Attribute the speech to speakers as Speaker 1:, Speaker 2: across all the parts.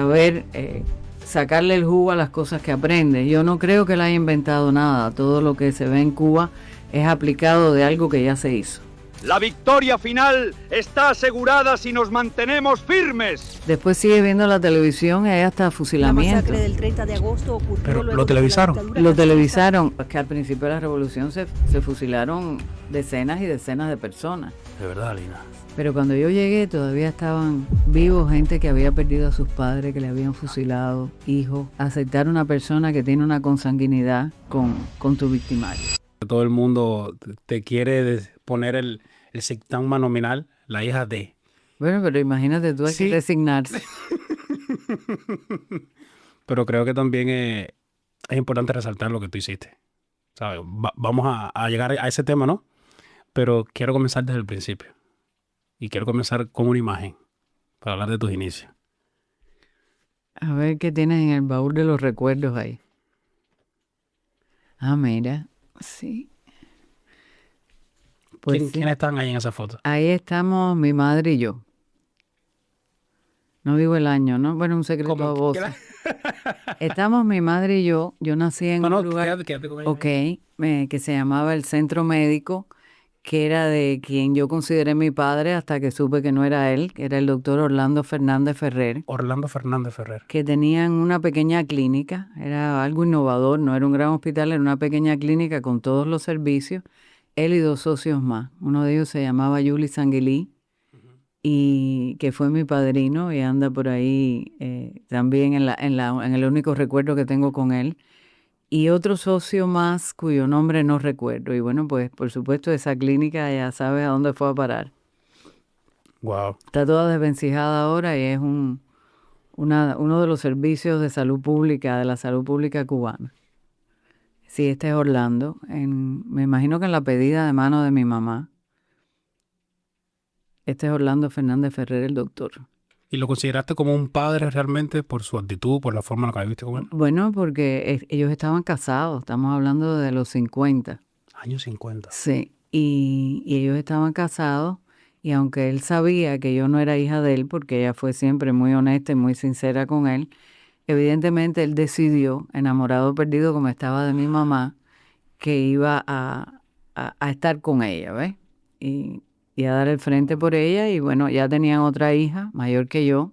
Speaker 1: saber sacarle el jugo a las cosas que aprende. Yo no creo que él haya inventado nada. Todo lo que se ve en Cuba es aplicado de algo que ya se hizo.
Speaker 2: La victoria final está asegurada si nos mantenemos firmes.
Speaker 1: Después sigue viendo la televisión y hay hasta fusilamiento.
Speaker 3: La masacre del 30 de agosto ocurrió.
Speaker 4: Pero
Speaker 3: luego
Speaker 4: ¿lo
Speaker 3: de que la
Speaker 4: televisaron?
Speaker 3: dictadura
Speaker 1: Lo
Speaker 3: fascista-
Speaker 1: televisaron. Es que al principio de la revolución se fusilaron decenas y decenas de personas.
Speaker 4: De verdad, Lina.
Speaker 1: Pero cuando yo llegué todavía estaban vivos gente que había perdido a sus padres, que le habían fusilado, hijos. Aceptar una persona que tiene una consanguinidad con tu victimario.
Speaker 4: Todo el mundo te quiere poner el sintagma nominal, la hija de.
Speaker 1: Bueno, pero imagínate tú, hay
Speaker 4: Sí.
Speaker 1: que resignarse.
Speaker 4: Pero creo que también es importante resaltar lo que tú hiciste. ¿Sabes? Vamos a llegar a ese tema, ¿no? Pero quiero comenzar desde el principio. Y quiero comenzar con una imagen para hablar de tus inicios.
Speaker 1: A ver qué tienes en el baúl de los recuerdos ahí. Ah, mira, sí. Pues sí.
Speaker 4: ¿Quiénes están ahí en esa foto?
Speaker 1: Ahí estamos mi madre y yo. No digo el año, ¿no? Bueno, un secreto a voces. Estamos mi madre y yo. Yo nací en un lugar
Speaker 4: quédate con ella.
Speaker 1: que se llamaba el Centro Médico, que era de quien yo consideré mi padre hasta que supe que no era él, que era el doctor Orlando Fernández Ferrer,
Speaker 4: Orlando Fernández Ferrer.
Speaker 1: que tenían una pequeña clínica. Era algo innovador, no era un gran hospital, era una pequeña clínica con todos los servicios. Él y dos socios más. Uno de ellos se llamaba Yuli Sanguilí, y que fue mi padrino y anda por ahí también en el único recuerdo que tengo con él. Y otro socio más cuyo nombre no recuerdo. Y bueno, pues por supuesto esa clínica ya sabes a dónde fue a parar.
Speaker 4: Wow.
Speaker 1: Está toda desvencijada ahora y es uno de los servicios de salud pública, de la salud pública cubana. Sí, este es Orlando. Me imagino que en la pedida de mano de mi mamá. Este es Orlando Fernández Ferrer, el doctor.
Speaker 4: ¿Y lo consideraste como un padre realmente por su actitud, por la forma en la que viviste con él?
Speaker 1: Bueno, porque ellos estaban casados, estamos hablando de los 50.
Speaker 4: Años 50.
Speaker 1: Sí, y ellos estaban casados, y aunque él sabía que yo no era hija de él, porque ella fue siempre muy honesta y muy sincera con él, evidentemente él decidió, enamorado perdido como estaba de mi mamá, que iba a estar con ella, ¿ves? Y a dar el frente por ella, y bueno, ya tenían otra hija, mayor que yo,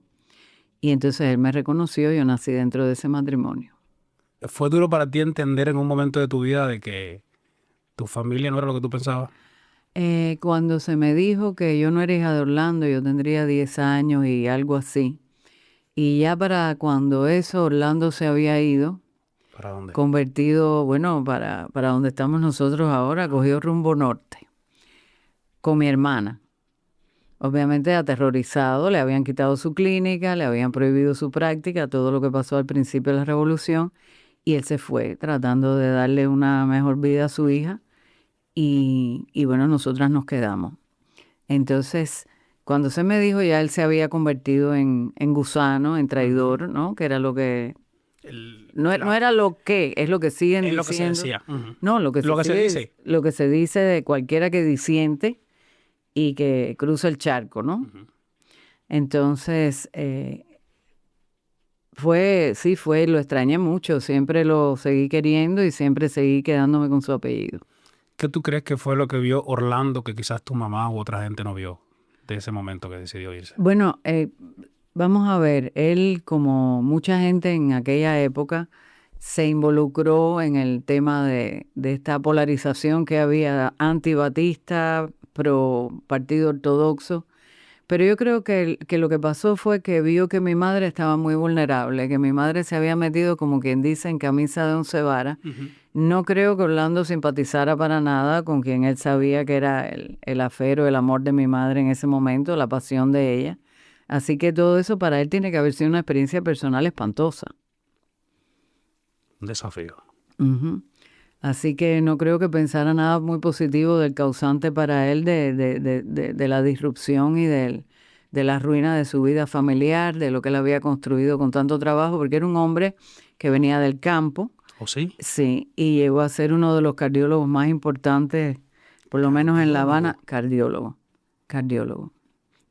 Speaker 1: y entonces él me reconoció, yo nací dentro de ese matrimonio.
Speaker 4: ¿Fue duro para ti entender en un momento de tu vida de que tu familia no era lo que tú pensabas?
Speaker 1: Cuando se me dijo que yo no era hija de Orlando, yo tendría 10 años y algo así, y ya para cuando eso, Orlando se había ido,
Speaker 4: ¿Para dónde?
Speaker 1: convertido, bueno, para donde estamos nosotros ahora, cogió rumbo norte, con mi hermana. Obviamente aterrorizado, le habían quitado su clínica, le habían prohibido su práctica, todo lo que pasó al principio de la revolución, y él se fue tratando de darle una mejor vida a su hija, y bueno, nosotras nos quedamos. Entonces, cuando se me dijo, ya él se había convertido en gusano, en traidor, ¿no? Que era lo que... No era lo que, es lo que siguen
Speaker 4: Es
Speaker 1: diciendo.
Speaker 4: lo que se decía. Ujú.
Speaker 1: No, lo que
Speaker 4: se dice.
Speaker 1: Lo que se dice de cualquiera que disiente y que cruza el charco, ¿no?
Speaker 4: Ujú.
Speaker 1: Entonces, lo extrañé mucho, siempre lo seguí queriendo y siempre seguí quedándome con su apellido.
Speaker 4: ¿Qué tú crees que fue lo que vio Orlando que quizás tu mamá u otra gente no vio de ese momento que decidió irse?
Speaker 1: Bueno, vamos a ver, él, como mucha gente en aquella época, se involucró en el tema de esta polarización que había anti-Batista, pro partido ortodoxo, pero yo creo que lo que pasó fue que vio que mi madre estaba muy vulnerable, que mi madre se había metido, como quien dice, en camisa de once varas.
Speaker 4: Ujú.
Speaker 1: No creo que Orlando simpatizara para nada con quien él sabía que era el afero, el amor de mi madre en ese momento, la pasión de ella. Así que todo eso para él tiene que haber sido una experiencia personal espantosa.
Speaker 4: Un desafío.
Speaker 1: Ujú. Así que no creo que pensara nada muy positivo del causante para él de la disrupción y de la ruina de su vida familiar, de lo que él había construido con tanto trabajo, porque era un hombre que venía del campo.
Speaker 4: ¿O sí?
Speaker 1: Sí, y llegó a ser uno de los cardiólogos más importantes, por lo menos en La Habana, cardiólogo,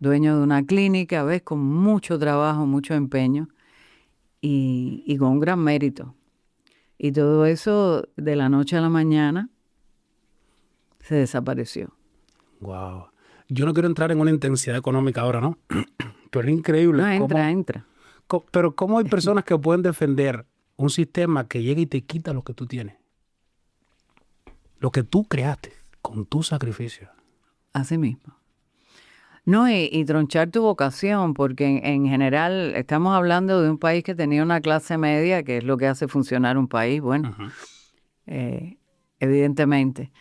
Speaker 1: dueño de una clínica, ves, con mucho trabajo, mucho empeño. y con un gran mérito. Y todo eso de la noche a la mañana se desapareció.
Speaker 4: Wow. Yo no quiero entrar en una intensidad económica ahora, ¿no? Pero es increíble.
Speaker 1: No, entra.
Speaker 4: Pero ¿cómo hay personas que pueden defender un sistema que llega y te quita lo que tú tienes? Lo que tú creaste con tu sacrificio.
Speaker 1: Así mismo. No, y tronchar tu vocación, porque en general estamos hablando de un país que tenía una clase media, que es lo que hace funcionar un país, bueno, evidentemente.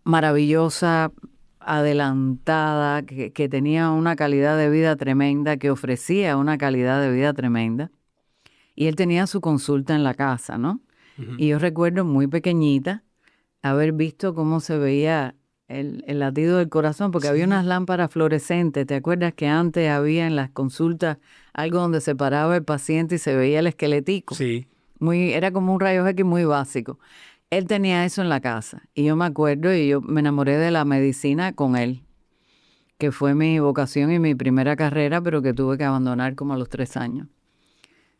Speaker 1: Maravillosa, adelantada, que tenía una calidad de vida tremenda, que ofrecía una calidad de vida tremenda. Y él tenía su consulta en la casa, ¿no? Y yo recuerdo muy pequeñita haber visto cómo se veía el latido del corazón, porque había unas lámparas fluorescentes. ¿Te acuerdas que antes había en las consultas algo donde se paraba el paciente y se veía el esqueletico?
Speaker 4: Sí.
Speaker 1: Era como un rayo X muy básico. Él tenía eso en la casa y yo me acuerdo y yo me enamoré de la medicina con él, que fue mi vocación y mi primera carrera, pero que tuve que abandonar como a los 3 años.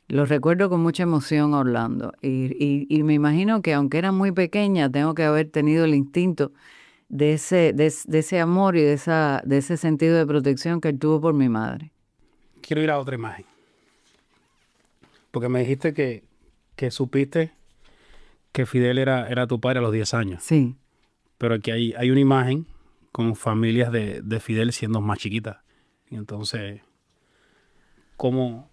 Speaker 1: Lo recuerdo con mucha emoción, Orlando, y me imagino que aunque era muy pequeña, tengo que haber tenido el instinto de ese amor y de ese sentido de protección que él tuvo por mi madre.
Speaker 4: Quiero ir a otra imagen. Porque me dijiste que supiste que Fidel era tu padre a los 10 años.
Speaker 1: Sí.
Speaker 4: Pero aquí hay una imagen con familias de Fidel siendo más chiquitas. Y entonces, ¿cómo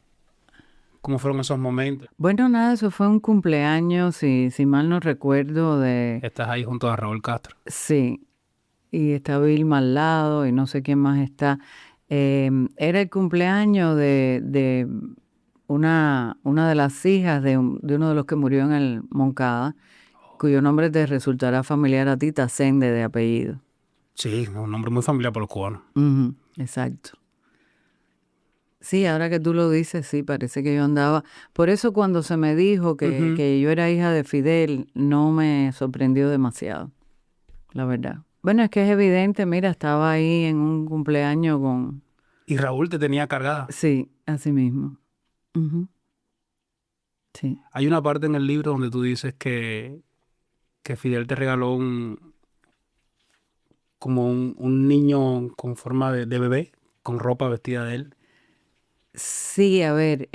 Speaker 4: fueron esos momentos?
Speaker 1: Bueno, nada, eso fue un cumpleaños, si mal no recuerdo, de...
Speaker 4: Estás ahí junto a Raúl Castro.
Speaker 1: Sí. Y está Vilma al lado y no sé quién más está. Era el cumpleaños de una de las hijas de uno de los que murió en el Moncada, cuyo nombre te resultará familiar a ti, Tacende de apellido.
Speaker 4: Sí, un nombre muy familiar para los cubanos.
Speaker 1: Exacto. Sí, ahora que tú lo dices, sí, parece que yo andaba. Por eso cuando se me dijo que yo era hija de Fidel, no me sorprendió demasiado, la verdad. Bueno, es que es evidente, mira, estaba ahí en un cumpleaños con...
Speaker 4: ¿Y Raúl te tenía cargada?
Speaker 1: Sí, así mismo. Sí.
Speaker 4: Hay una parte en el libro donde tú dices que Fidel te regaló un niño con forma de bebé, con ropa vestida de él.
Speaker 1: Sí, a ver,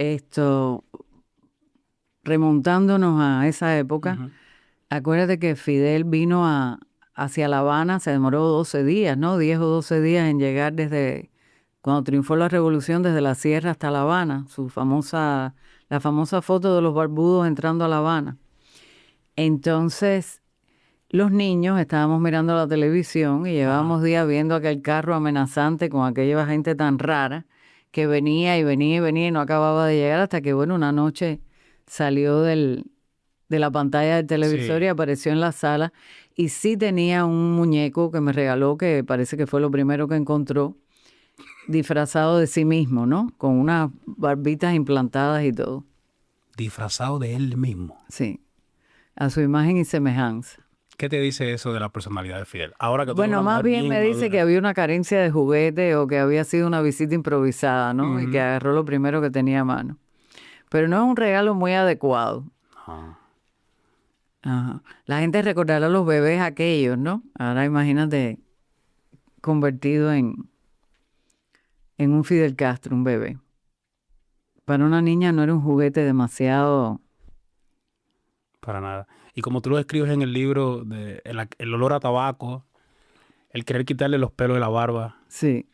Speaker 1: remontándonos a esa época, acuérdate que Fidel vino hacia La Habana, se demoró 12 días, ¿no? 10 o 12 días en llegar desde cuando triunfó la revolución desde la sierra hasta La Habana, la famosa foto de los barbudos entrando a La Habana. Entonces, los niños estábamos mirando la televisión y llevábamos días viendo aquel carro amenazante con aquella gente tan rara que venía y venía y venía y no acababa de llegar hasta que, bueno, una noche salió de la pantalla del televisor y apareció en la sala. Y sí tenía un muñeco que me regaló, que parece que fue lo primero que encontró, disfrazado de sí mismo, ¿no? Con unas barbitas implantadas y todo.
Speaker 4: Disfrazado de él mismo.
Speaker 1: Sí, a su imagen y semejanza.
Speaker 4: ¿Qué te dice eso de la personalidad de Fidel? Ahora que tú
Speaker 1: Bueno, más bien me dice que había una carencia de juguete o que había sido una visita improvisada, ¿no? Y que agarró lo primero que tenía a mano. Pero no es un regalo muy adecuado. Ajá. La gente recordará a los bebés aquellos, ¿no? Ahora imagínate convertido en un Fidel Castro, un bebé. Para una niña no era un juguete demasiado...
Speaker 4: Para nada. Y como tú lo describes en el libro, el olor a tabaco, el querer quitarle los pelos de la barba.
Speaker 1: Sí.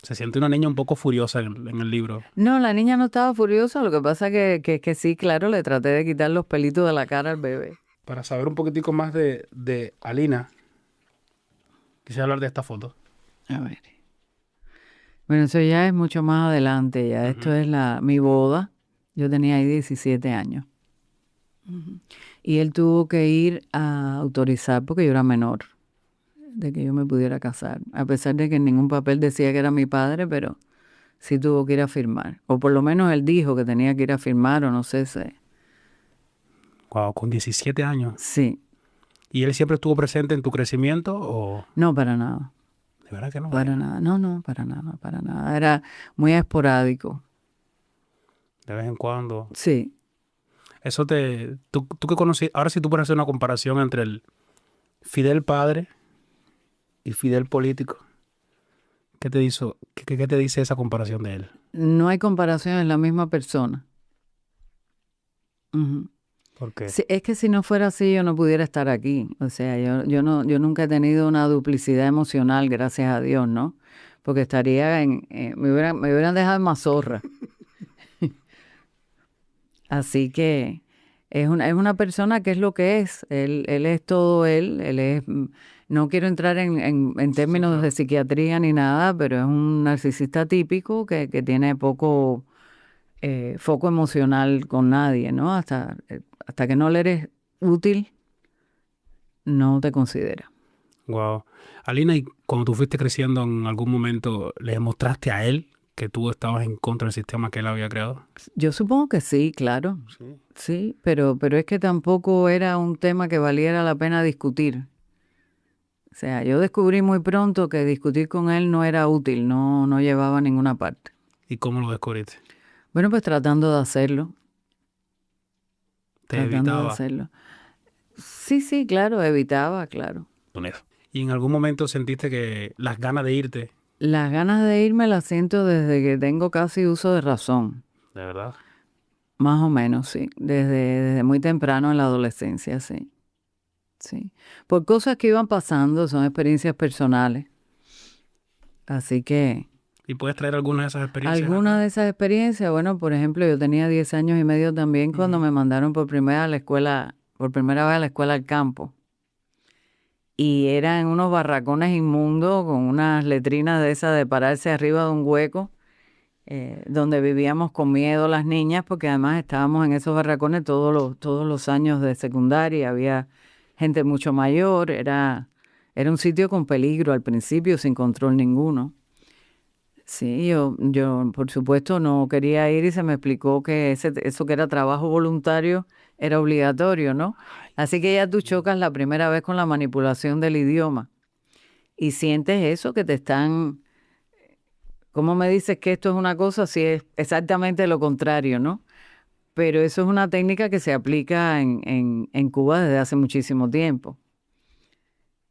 Speaker 4: Se siente una niña un poco furiosa en el libro.
Speaker 1: No, la niña no estaba furiosa, lo que pasa que sí, claro, le traté de quitar los pelitos de la cara al bebé.
Speaker 4: Para saber un poquitico más de Alina, quisiera hablar de esta foto.
Speaker 1: A ver. Bueno, eso ya es mucho más adelante, ya esto es mi boda. Yo tenía ahí 17 años. Y él tuvo que ir a autorizar, porque yo era menor, de que yo me pudiera casar. A pesar de que en ningún papel decía que era mi padre, pero sí tuvo que ir a firmar. O por lo menos él dijo que tenía que ir a firmar, o no sé si...
Speaker 4: Wow, con 17 años.
Speaker 1: Sí.
Speaker 4: ¿Y él siempre estuvo presente en tu crecimiento o...?
Speaker 1: No, para nada.
Speaker 4: ¿De verdad que no?
Speaker 1: Para nada. No, para nada, para nada. Era muy esporádico.
Speaker 4: De vez en cuando.
Speaker 1: Sí.
Speaker 4: Eso tú que conocí, ahora si tú puedes hacer una comparación entre el Fidel padre y Fidel político, ¿qué te dice esa comparación de él?
Speaker 1: No hay comparación, es la misma persona. Ujú.
Speaker 4: ¿Por qué?
Speaker 1: Sí, es que si no fuera así, yo no pudiera estar aquí. O sea, yo nunca he tenido una duplicidad emocional, gracias a Dios, ¿no? Porque estaría me hubieran dejado en mazorra. Así que es una persona que es lo que es. Él es todo él es, no quiero entrar en términos de psiquiatría ni nada, pero es un narcisista típico que tiene poco foco emocional con nadie, ¿no? Hasta que no le eres útil, no te considera.
Speaker 4: Wow. Alina, ¿y cuando tú fuiste creciendo en algún momento, le demostraste a él que tú estabas en contra del sistema que él había creado?
Speaker 1: Yo supongo que sí, claro. Sí, pero es que tampoco era un tema que valiera la pena discutir. O sea, yo descubrí muy pronto que discutir con él no era útil, no llevaba a ninguna parte.
Speaker 4: ¿Y cómo lo descubriste?
Speaker 1: Bueno, pues tratando de hacerlo.
Speaker 4: ¿Te
Speaker 1: Tratando de
Speaker 4: evitaba?
Speaker 1: hacerlo. Sí, claro, evitaba, claro.
Speaker 4: Con eso. ¿Y en algún momento sentiste que las ganas de irte,
Speaker 1: Las ganas de irme las siento desde que tengo casi uso de razón.
Speaker 4: de verdad?
Speaker 1: Más o menos, sí. Desde muy temprano en la adolescencia, sí. Sí. Por cosas que iban pasando, son experiencias personales. Así que
Speaker 4: ¿Y puedes traer algunas de esas experiencias?
Speaker 1: algunas de esas experiencias, bueno, por ejemplo, yo tenía 10 años y medio también cuando me mandaron por primera vez a la escuela al campo. Y eran unos barracones inmundos con unas letrinas de esas de pararse arriba de un hueco, donde vivíamos con miedo las niñas, porque además estábamos en esos barracones todos los años de secundaria, había gente mucho mayor, era un sitio con peligro al principio, sin control ninguno. Sí, yo por supuesto no quería ir y se me explicó que eso que era trabajo voluntario era obligatorio, ¿no? Así que ya tú chocas la primera vez con la manipulación del idioma y sientes eso que te están... ¿Cómo me dices que esto es una cosa si es exactamente lo contrario, ¿no? Pero eso es una técnica que se aplica en Cuba desde hace muchísimo tiempo.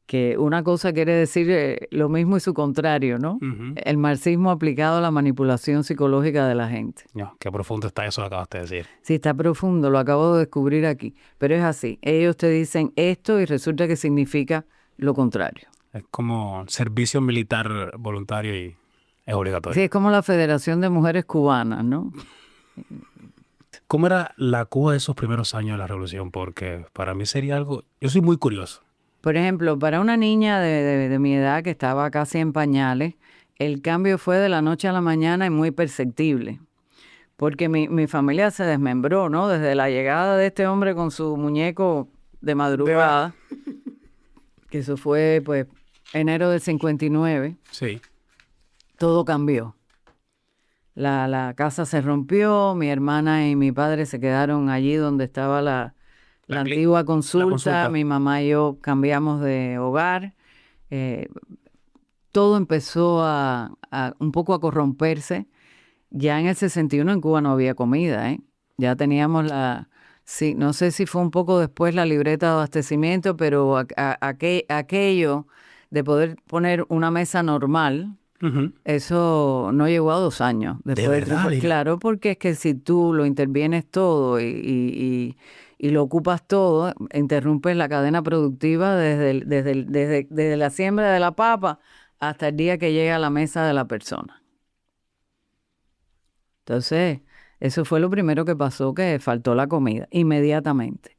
Speaker 1: Que una cosa quiere decir lo mismo y su contrario, ¿no?
Speaker 4: Ujú.
Speaker 1: El marxismo aplicado a la manipulación psicológica de la gente.
Speaker 4: No, qué profundo está eso que acabaste de decir.
Speaker 1: Sí, está profundo, lo acabo de descubrir aquí. Pero es así, ellos te dicen esto y resulta que significa lo contrario.
Speaker 4: Es como servicio militar voluntario y es obligatorio.
Speaker 1: Sí, es como la Federación de Mujeres Cubanas, ¿no?
Speaker 4: ¿Cómo era la Cuba de esos primeros años de la revolución? Porque para mí sería algo... Yo soy muy curioso.
Speaker 1: Por ejemplo, para una niña de mi edad que estaba casi en pañales, el cambio fue de la noche a la mañana y muy perceptible. Porque mi familia se desmembró, ¿no? Desde la llegada de este hombre con su muñeco de madrugada, que eso fue, pues, enero del 59,
Speaker 4: Sí.
Speaker 1: todo cambió. La casa se rompió, mi hermana y mi padre se quedaron allí donde estaba la antigua consulta, mi mamá y yo cambiamos de hogar, todo empezó a un poco a corromperse. Ya en el 61 en Cuba no había comida, ¿eh? Ya teníamos sí, no sé si fue un poco después la libreta de abastecimiento, pero aquello de poder poner una mesa normal, eso no llegó a 2 años. Después
Speaker 4: ¿De verdad, Lina?
Speaker 1: Claro, porque es que si tú lo intervienes todo y lo ocupas todo, interrumpes la cadena productiva desde la siembra de la papa hasta el día que llega a la mesa de la persona. Entonces, eso fue lo primero que pasó, que faltó la comida, inmediatamente.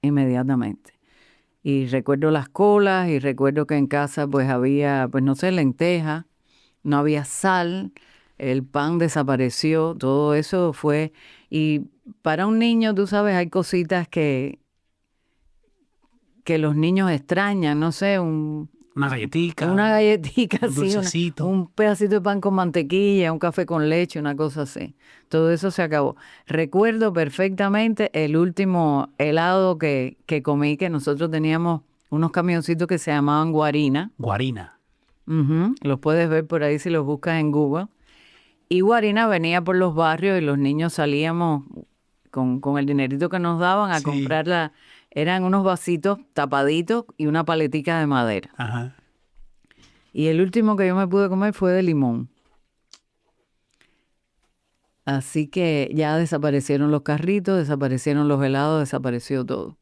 Speaker 1: Y recuerdo las colas y recuerdo que en casa pues había, pues no sé, lentejas, no había sal, el pan desapareció, todo eso fue... Y para un niño, tú sabes, hay cositas que los niños extrañan, no sé,
Speaker 4: Una galletica.
Speaker 1: una galletica,
Speaker 4: un
Speaker 1: sí,
Speaker 4: dulcecito.
Speaker 1: un pedacito de pan con mantequilla, un café con leche, una cosa así. Todo eso se acabó. Recuerdo perfectamente el último helado que comí, que nosotros teníamos unos camioncitos que se llamaban guarina.
Speaker 4: Guarina.
Speaker 1: Los puedes ver por ahí si los buscas en Google. Y Guarina venía por los barrios y los niños salíamos con el dinerito que nos daban a
Speaker 4: Sí.
Speaker 1: comprarla. Eran unos vasitos tapaditos y una paletica de madera.
Speaker 4: Ajá.
Speaker 1: Y el último que yo me pude comer fue de limón. Así que ya desaparecieron los carritos, desaparecieron los helados, desapareció todo.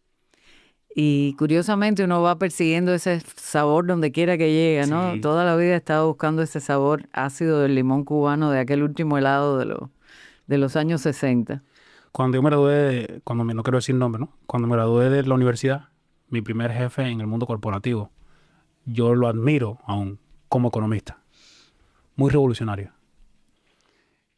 Speaker 1: Y curiosamente uno va persiguiendo ese sabor donde quiera que llega, ¿no?
Speaker 4: Sí.
Speaker 1: Toda la vida he estado buscando ese sabor ácido del limón cubano de aquel último helado de los años 60.
Speaker 4: Cuando yo me gradué, no quiero decir nombre, ¿no? Cuando me gradué de la universidad, mi primer jefe en el mundo corporativo, yo lo admiro aún como economista. Muy revolucionario.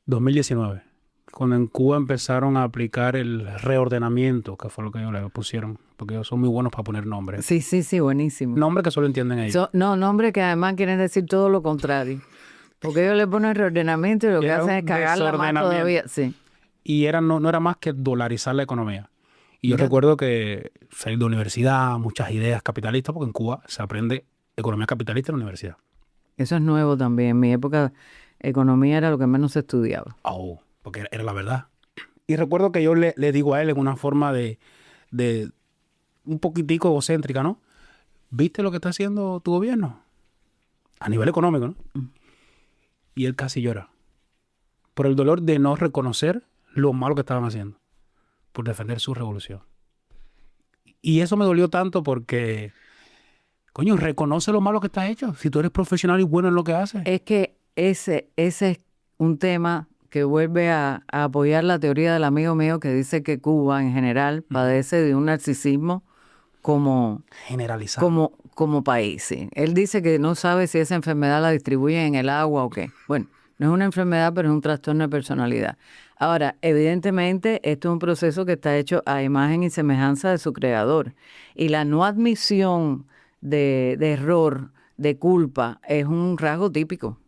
Speaker 4: 2019, cuando en Cuba empezaron a aplicar el reordenamiento, que fue lo que ellos le pusieron, porque ellos son muy buenos para poner nombres.
Speaker 1: Sí, buenísimo.
Speaker 4: Nombres que solo entienden ellos.
Speaker 1: No, nombres que además quieren decir todo lo contrario. Porque ellos le ponen reordenamiento y lo que
Speaker 4: Era
Speaker 1: hacen
Speaker 4: un
Speaker 1: es cagarla más
Speaker 4: desordenamiento.
Speaker 1: todavía. Sí.
Speaker 4: Y no era más que dolarizar la economía. Y yo recuerdo que salir de universidad, muchas ideas capitalistas, porque en Cuba se aprende economía capitalista en la universidad.
Speaker 1: Eso es nuevo también. En mi época, economía era lo que menos se estudiaba.
Speaker 4: Oh, porque era la verdad. Y recuerdo que yo le digo a él en una forma de un poquitico egocéntrica, ¿no? ¿Viste lo que está haciendo tu gobierno? A nivel económico, ¿no? Y él casi llora. Por el dolor de no reconocer lo malo que estaban haciendo. Por defender su revolución. Y eso me dolió tanto porque, coño, reconoce lo malo que está hecho. Si tú eres profesional y bueno en lo que haces.
Speaker 1: Es que ese es un tema que vuelve a apoyar la teoría del amigo mío que dice que Cuba en general padece de un narcisismo como
Speaker 4: Generalizado.
Speaker 1: país. Sí. Él dice que no sabe si esa enfermedad la distribuyen en el agua o qué. Bueno, no es una enfermedad, pero es un trastorno de personalidad. Ahora, evidentemente, esto es un proceso que está hecho a imagen y semejanza de su creador. Y la no admisión de error, de culpa, es un rasgo típico.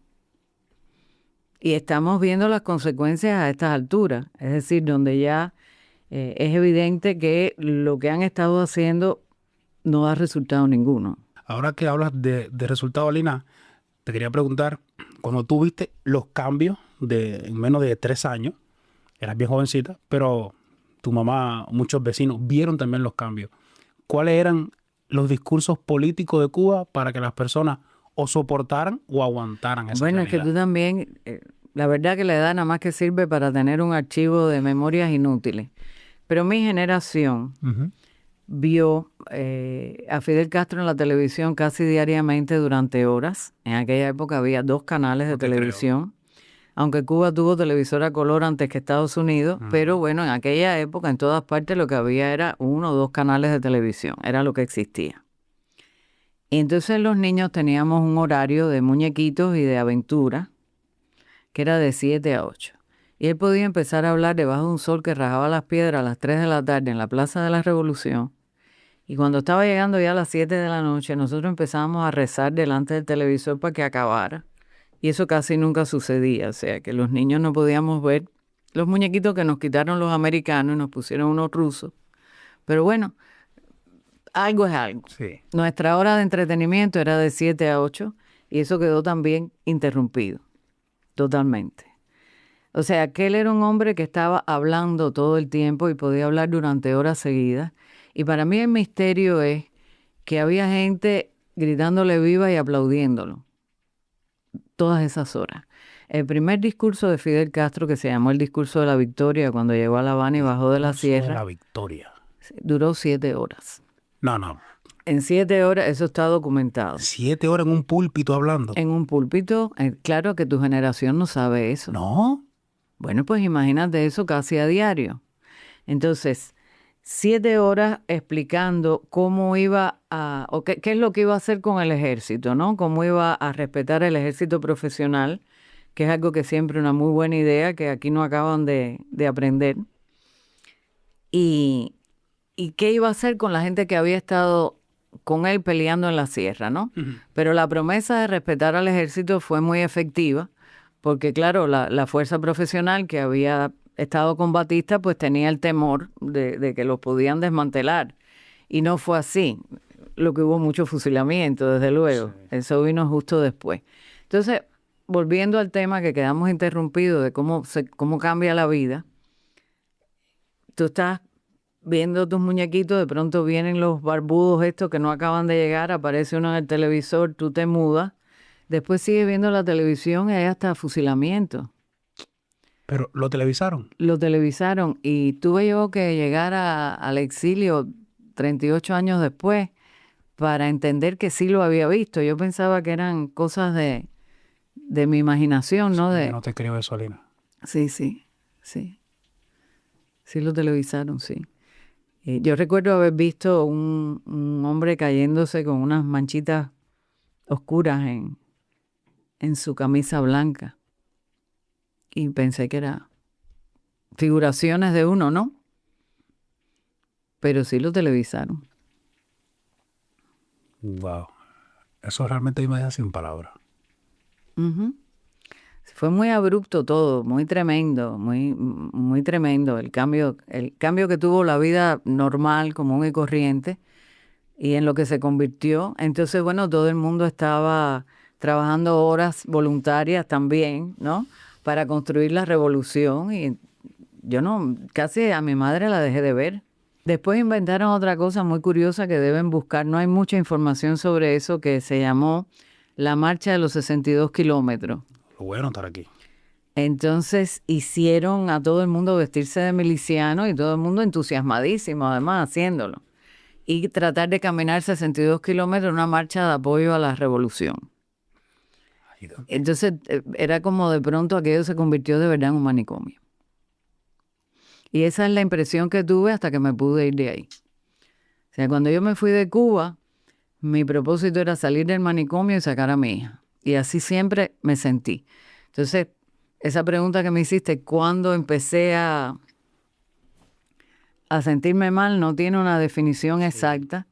Speaker 1: Y estamos viendo las consecuencias a estas alturas. Es decir, donde ya es evidente que lo que han estado haciendo no da resultado ninguno.
Speaker 4: Ahora que hablas de resultados, Alina, te quería preguntar, cuando tú viste los cambios en menos de 3 años, eras bien jovencita, pero tu mamá, muchos vecinos vieron también los cambios. ¿Cuáles eran los discursos políticos de Cuba para que las personas o soportaran o aguantaran esa
Speaker 1: Bueno, es que
Speaker 4: realidad?
Speaker 1: tú también, la verdad que la edad nada más que sirve para tener un archivo de memorias inútiles. Pero mi generación
Speaker 4: Ujú.
Speaker 1: vio a Fidel Castro en la televisión casi diariamente durante horas. En aquella época había 2 canales de
Speaker 4: No te creo.
Speaker 1: televisión, aunque Cuba tuvo televisora a color antes que Estados Unidos, pero bueno, en aquella época en todas partes lo que había era 1 o 2 canales de televisión, era lo que existía. Y entonces los niños teníamos un horario de muñequitos y de aventura, que era de 7 a 8. Y él podía empezar a hablar debajo de un sol que rajaba las piedras a las 3 de la tarde en la Plaza de la Revolución. Y cuando estaba llegando ya a las 7 de la noche, nosotros empezábamos a rezar delante del televisor para que acabara. Y eso casi nunca sucedía, o sea, que los niños no podíamos ver los muñequitos que nos quitaron los americanos y nos pusieron unos rusos. Pero bueno, algo es algo.
Speaker 4: Sí.
Speaker 1: Nuestra hora de entretenimiento era de 7 a 8 y eso quedó también interrumpido, totalmente. O sea, que él era un hombre que estaba hablando todo el tiempo y podía hablar durante horas seguidas. Y para mí el misterio es que había gente gritándole viva y aplaudiéndolo todas esas horas. El primer discurso de Fidel Castro, que se llamó el discurso de la victoria, cuando llegó a La Habana y bajó de la sierra,
Speaker 4: La victoria.
Speaker 1: duró 7 horas.
Speaker 4: No.
Speaker 1: En 7 horas, eso está documentado.
Speaker 4: 7 horas en un púlpito hablando.
Speaker 1: En un púlpito, claro que tu generación no sabe eso.
Speaker 4: No.
Speaker 1: Bueno, pues imagínate eso casi a diario. Entonces, 7 horas explicando cómo iba o qué es lo que iba a hacer con el ejército, ¿no? Cómo iba a respetar el ejército profesional, que es algo que siempre una muy buena idea, que aquí no acaban de aprender. Y qué iba a hacer con la gente que había estado con él peleando en la sierra, ¿no? Pero la promesa de respetar al ejército fue muy efectiva, porque claro, la fuerza profesional que había estado con Batista, pues tenía el temor de que los podían desmantelar. Y no fue así. Lo que hubo mucho fusilamiento, desde luego. Sí. Eso vino justo después. Entonces, volviendo al tema que quedamos interrumpidos de cómo cambia la vida, tú estás viendo tus muñequitos, de pronto vienen los barbudos estos que no acaban de llegar, aparece uno en el televisor, tú te mudas, después sigues viendo la televisión y hay hasta fusilamiento.
Speaker 4: Pero lo televisaron.
Speaker 1: Lo televisaron y tuve yo que llegar al exilio 38 años después para entender que sí lo había visto. Yo pensaba que eran cosas de mi imaginación, ¿no?
Speaker 4: Yo no te creo eso, Alina.
Speaker 1: Sí. Sí lo televisaron, sí. Yo recuerdo haber visto un hombre cayéndose con unas manchitas oscuras en su camisa blanca. Y pensé que eran figuraciones de uno, ¿no? Pero sí lo televisaron.
Speaker 4: Wow. Eso realmente me deja sin palabras.
Speaker 1: Uh-huh. Fue muy abrupto todo, muy tremendo, muy tremendo el cambio que tuvo la vida normal, común y corriente, y en lo que se convirtió. Entonces, bueno, todo el mundo estaba trabajando horas voluntarias también, ¿no? Para construir la revolución, y yo casi a mi madre la dejé de ver. Después inventaron otra cosa muy curiosa que deben buscar, no hay mucha información sobre eso, que se llamó la Marcha de los 62 kilómetros.
Speaker 4: Lo voy a anotar aquí.
Speaker 1: Entonces hicieron a todo el mundo vestirse de miliciano y todo el mundo entusiasmadísimo, además, haciéndolo. Y tratar de caminar 62 kilómetros en una marcha de apoyo a la revolución. Entonces era como de pronto aquello se convirtió de verdad en un manicomio. Y esa es la impresión que tuve hasta que me pude ir de ahí. O sea, cuando yo me fui de Cuba, mi propósito era salir del manicomio y sacar a mi hija. Y así siempre me sentí. Entonces, esa pregunta que me hiciste, ¿cuándo empecé a sentirme mal? No tiene una definición exacta,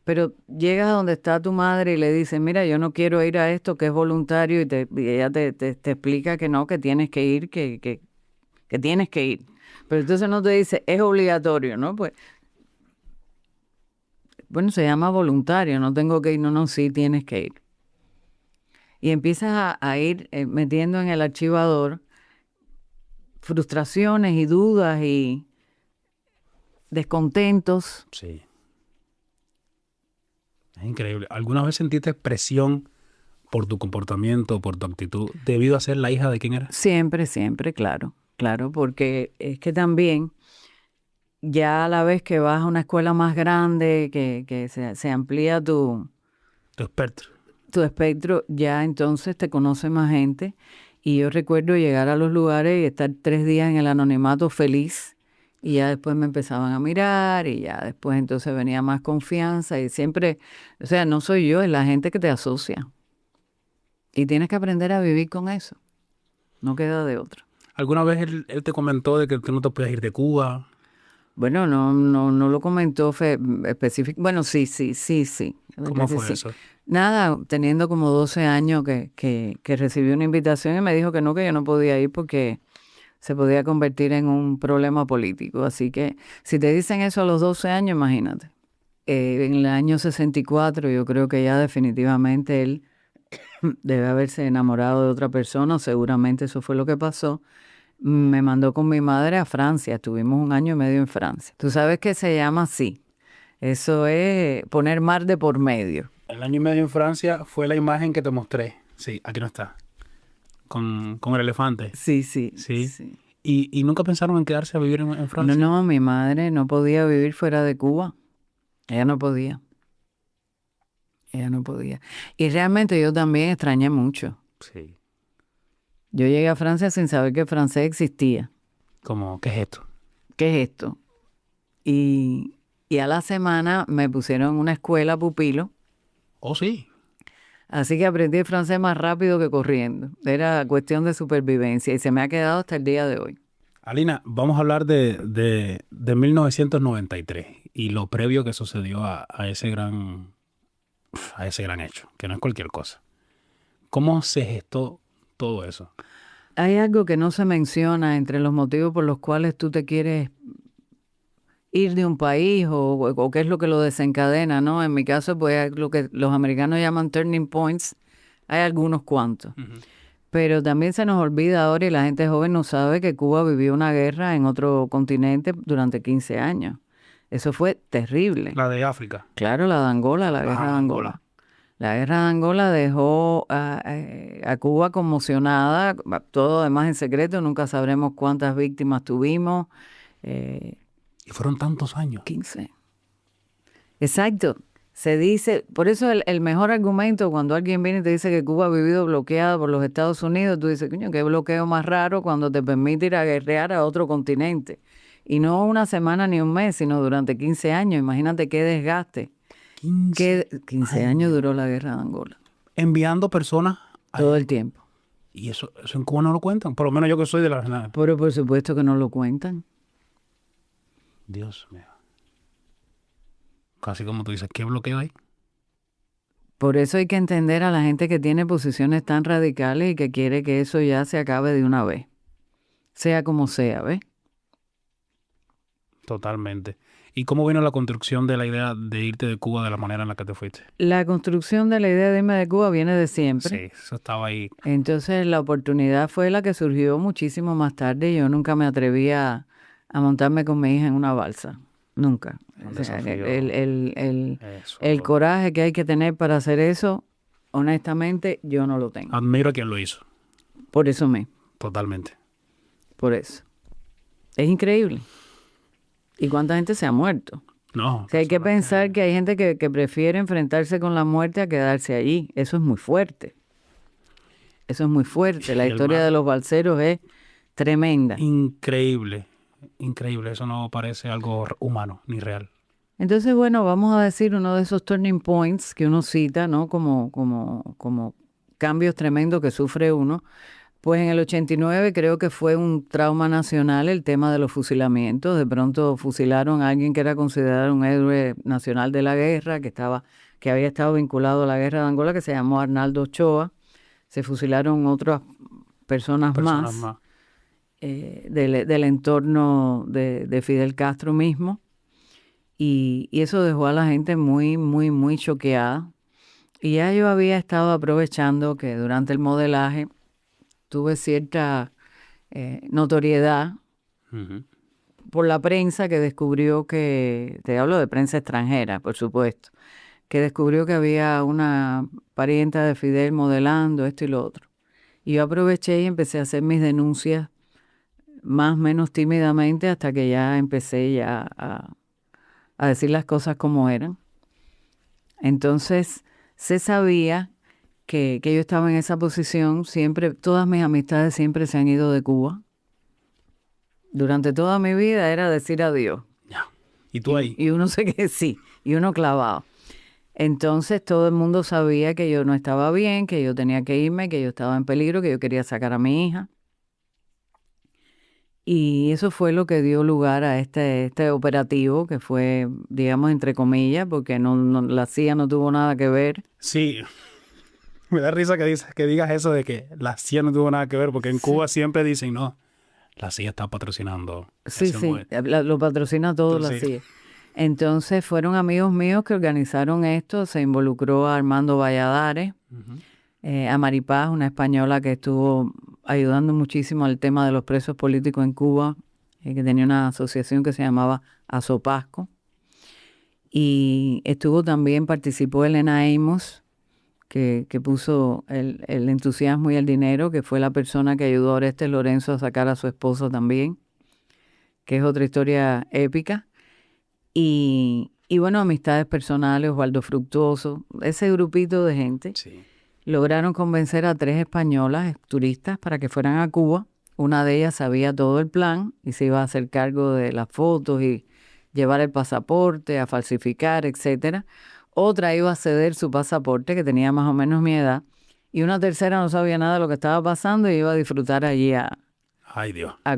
Speaker 1: pero llegas a donde está tu madre y le dices, mira, yo no quiero ir a esto, que es voluntario, y ella te explica que no, que tienes que ir, que tienes que ir. Pero entonces no te dice, es obligatorio, ¿no? Pues, bueno, se llama voluntario, no tengo que ir, no, sí, tienes que ir. Y empiezas a ir metiendo en el archivador frustraciones y dudas y descontentos.
Speaker 4: Sí. Es increíble. ¿Alguna vez sentiste presión por tu comportamiento, por tu actitud, debido a ser la hija de quién eras?
Speaker 1: Siempre, claro. Claro, porque es que también ya a la vez que vas a una escuela más grande, que se amplía tu espectro, ya entonces te conoce más gente. Y yo recuerdo llegar a los lugares y estar 3 días en el anonimato feliz, y ya después me empezaban a mirar, y ya después entonces venía más confianza, y siempre, o sea, no soy yo, es la gente que te asocia. Y tienes que aprender a vivir con eso. No queda de otra.
Speaker 4: ¿Alguna vez él te comentó de que tú no te podías ir de Cuba?
Speaker 1: Bueno, no lo comentó específico. Bueno, sí.
Speaker 4: ¿Cómo fue eso?
Speaker 1: Nada, teniendo como 12 años que recibí una invitación y me dijo que yo no podía ir porque se podía convertir en un problema político. Así que si te dicen eso a los 12 años, imagínate. En el año 64 yo creo que ya definitivamente él debe haberse enamorado de otra persona, seguramente eso fue lo que pasó. Me mandó con mi madre a Francia, estuvimos 1 año y medio en Francia. Tú sabes que se llama así, eso es poner mar de por medio.
Speaker 4: El 1 año y medio en Francia fue la imagen que te mostré. Sí, aquí no está. Con el elefante.
Speaker 1: Sí.
Speaker 4: ¿Y nunca pensaron en quedarse a vivir en Francia?
Speaker 1: No, mi madre no podía vivir fuera de Cuba. Ella no podía. Y realmente yo también extrañé mucho.
Speaker 4: Sí.
Speaker 1: Yo llegué a Francia sin saber que el francés existía.
Speaker 4: ¿Cómo? ¿Qué es esto?
Speaker 1: ¿Qué es esto? Y a la semana me pusieron en una escuela pupilo.
Speaker 4: Oh, sí.
Speaker 1: Así que aprendí el francés más rápido que corriendo. Era cuestión de supervivencia y se me ha quedado hasta el día de hoy.
Speaker 4: Alina, vamos a hablar de 1993 y lo previo que sucedió a ese gran hecho, que no es cualquier cosa. ¿Cómo se gestó todo eso?
Speaker 1: Hay algo que no se menciona entre los motivos por los cuales tú te quieres ir de un país o qué es lo que lo desencadena, ¿no? En mi caso, pues lo que los americanos llaman turning points, hay algunos cuantos. Uh-huh. Pero también se nos olvida ahora y la gente joven no sabe que Cuba vivió una guerra en otro continente durante 15 años. Eso fue terrible.
Speaker 4: La de África.
Speaker 1: Claro, la de Angola, la guerra de Angola. La guerra de Angola dejó a Cuba conmocionada, todo además en secreto, nunca sabremos cuántas víctimas tuvimos.
Speaker 4: Y fueron tantos años.
Speaker 1: 15. Exacto. Se dice, por eso el mejor argumento cuando alguien viene y te dice que Cuba ha vivido bloqueada por los Estados Unidos, tú dices, coño, qué bloqueo más raro cuando te permite ir a guerrear a otro continente. Y no una semana ni un mes, sino durante 15 años. Imagínate qué desgaste. 15 años duró la guerra de Angola.
Speaker 4: Enviando personas
Speaker 1: todo el tiempo.
Speaker 4: Y eso en Cuba no lo cuentan. Por lo menos yo que soy de la regional.
Speaker 1: Pero por supuesto que no lo cuentan.
Speaker 4: Dios mío. Casi como tú dices, ¿qué bloqueo hay?
Speaker 1: Por eso hay que entender a la gente que tiene posiciones tan radicales y que quiere que eso ya se acabe de una vez. Sea como sea, ¿ves?
Speaker 4: Totalmente. ¿Y cómo vino la construcción de la idea de irte de Cuba de la manera en la que te fuiste?
Speaker 1: La construcción de la idea de irme de Cuba viene de siempre.
Speaker 4: Sí, eso estaba ahí.
Speaker 1: Entonces la oportunidad fue la que surgió muchísimo más tarde. Yo nunca me atreví a montarme con mi hija en una balsa. Nunca. O sea, el coraje que hay que tener para hacer eso, honestamente, yo no lo tengo.
Speaker 4: Admiro a quien lo hizo.
Speaker 1: Por eso
Speaker 4: Totalmente.
Speaker 1: Por eso. Es increíble. ¿Y cuánta gente se ha muerto?
Speaker 4: No.
Speaker 1: O sea, hay que pensar que hay gente que prefiere enfrentarse con la muerte a quedarse allí. Eso es muy fuerte. Eso es muy fuerte. La historia de los balseros es tremenda.
Speaker 4: Increíble. Increíble. Eso no parece algo humano ni real.
Speaker 1: Entonces, bueno, vamos a decir uno de esos turning points que uno cita, ¿no? Como cambios tremendos que sufre uno. Pues en el 89 creo que fue un trauma nacional el tema de los fusilamientos. De pronto fusilaron a alguien que era considerado un héroe nacional de la guerra, que había estado vinculado a la guerra de Angola, que se llamó Arnaldo Ochoa. Se fusilaron otras personas más. Del entorno de Fidel Castro mismo. Y eso dejó a la gente muy, muy, muy choqueada. Y ya yo había estado aprovechando que durante el modelaje tuve cierta notoriedad por la prensa que descubrió que, te hablo de prensa extranjera, por supuesto, que descubrió que había una parienta de Fidel modelando esto y lo otro. Y yo aproveché y empecé a hacer mis denuncias más o menos tímidamente hasta que ya empecé ya a decir las cosas como eran. Entonces se sabía que yo estaba en esa posición. Siempre, todas mis amistades siempre se han ido de Cuba. Durante toda mi vida era decir adiós.
Speaker 4: ¿Y tú ahí?
Speaker 1: Y uno se que sí, y uno clavado. Entonces todo el mundo sabía que yo no estaba bien, que yo tenía que irme, que yo estaba en peligro, que yo quería sacar a mi hija. Y eso fue lo que dio lugar a este operativo, que fue, digamos, entre comillas, porque la CIA no tuvo nada que ver.
Speaker 4: Sí, me da risa que digas eso de que la CIA no tuvo nada que ver, porque en Cuba siempre dicen, no, la CIA está patrocinando.
Speaker 1: Sí, lo patrocina todo la CIA. Entonces fueron amigos míos que organizaron esto, se involucró a Armando Valladares, a Maripaz, una española que estuvo ayudando muchísimo al tema de los presos políticos en Cuba, que tenía una asociación que se llamaba Azopasco. Y participó Elena Amos, que puso el entusiasmo y el dinero, que fue la persona que ayudó a Orestes Lorenzo a sacar a su esposa también, que es otra historia épica. Y bueno, amistades personales, Osvaldo Fructuoso, ese grupito de gente. Sí. Lograron convencer a 3 españolas, turistas, para que fueran a Cuba. Una de ellas sabía todo el plan y se iba a hacer cargo de las fotos y llevar el pasaporte, a falsificar, etcétera. Otra iba a ceder su pasaporte, que tenía más o menos mi edad. Y una tercera no sabía nada de lo que estaba pasando y iba a disfrutar allí a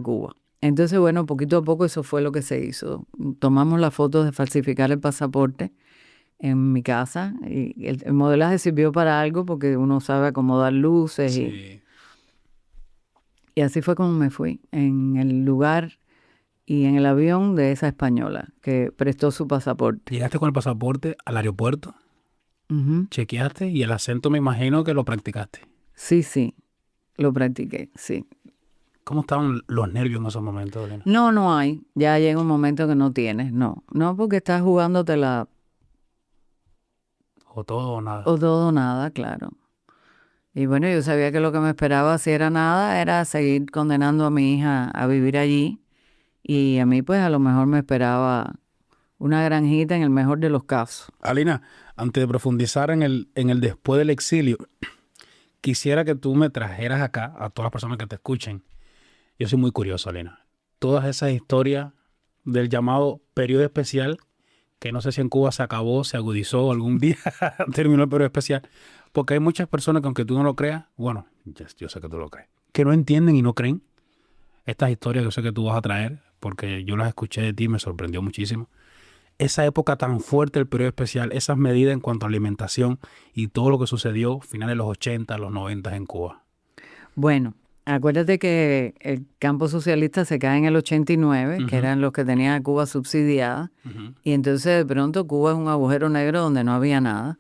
Speaker 1: Cuba. Entonces, bueno, poquito a poco eso fue lo que se hizo. Tomamos las fotos de falsificar el pasaporte en mi casa, y el modelaje sirvió para algo porque uno sabe acomodar luces. Sí. Y así fue como me fui, en el lugar y en el avión de esa española que prestó su pasaporte.
Speaker 4: ¿Llegaste con el pasaporte al aeropuerto? ¿Chequeaste? Y el acento me imagino que lo practicaste.
Speaker 1: Sí. Lo practiqué, sí.
Speaker 4: ¿Cómo estaban los nervios en esos momentos, Lina?
Speaker 1: No, no hay. Ya llega un momento que no tienes. No, no porque estás jugándotela
Speaker 4: ¿O todo o nada?
Speaker 1: o todo o nada, claro. Y bueno, yo sabía que lo que me esperaba, si era nada, era seguir condenando a mi hija a vivir allí. Y a mí, pues, a lo mejor me esperaba una granjita en el mejor de los casos.
Speaker 4: Alina, antes de profundizar en el después del exilio, quisiera que tú me trajeras acá a todas las personas que te escuchen. Yo soy muy curioso, Alina. Todas esas historias del llamado periodo especial, que no sé si en Cuba se acabó, se agudizó, algún día terminó el periodo especial, porque hay muchas personas que aunque tú no lo creas, bueno, yo sé que tú lo crees, que no entienden y no creen estas historias que yo sé que tú vas a traer, porque yo las escuché de ti y me sorprendió muchísimo. Esa época tan fuerte del periodo especial, esas medidas en cuanto a alimentación y todo lo que sucedió finales de los 80, los 90 en Cuba.
Speaker 1: Bueno, acuérdate que el campo socialista se cae en el 89, que eran los que tenían a Cuba subsidiada, y entonces de pronto Cuba es un agujero negro donde no había nada.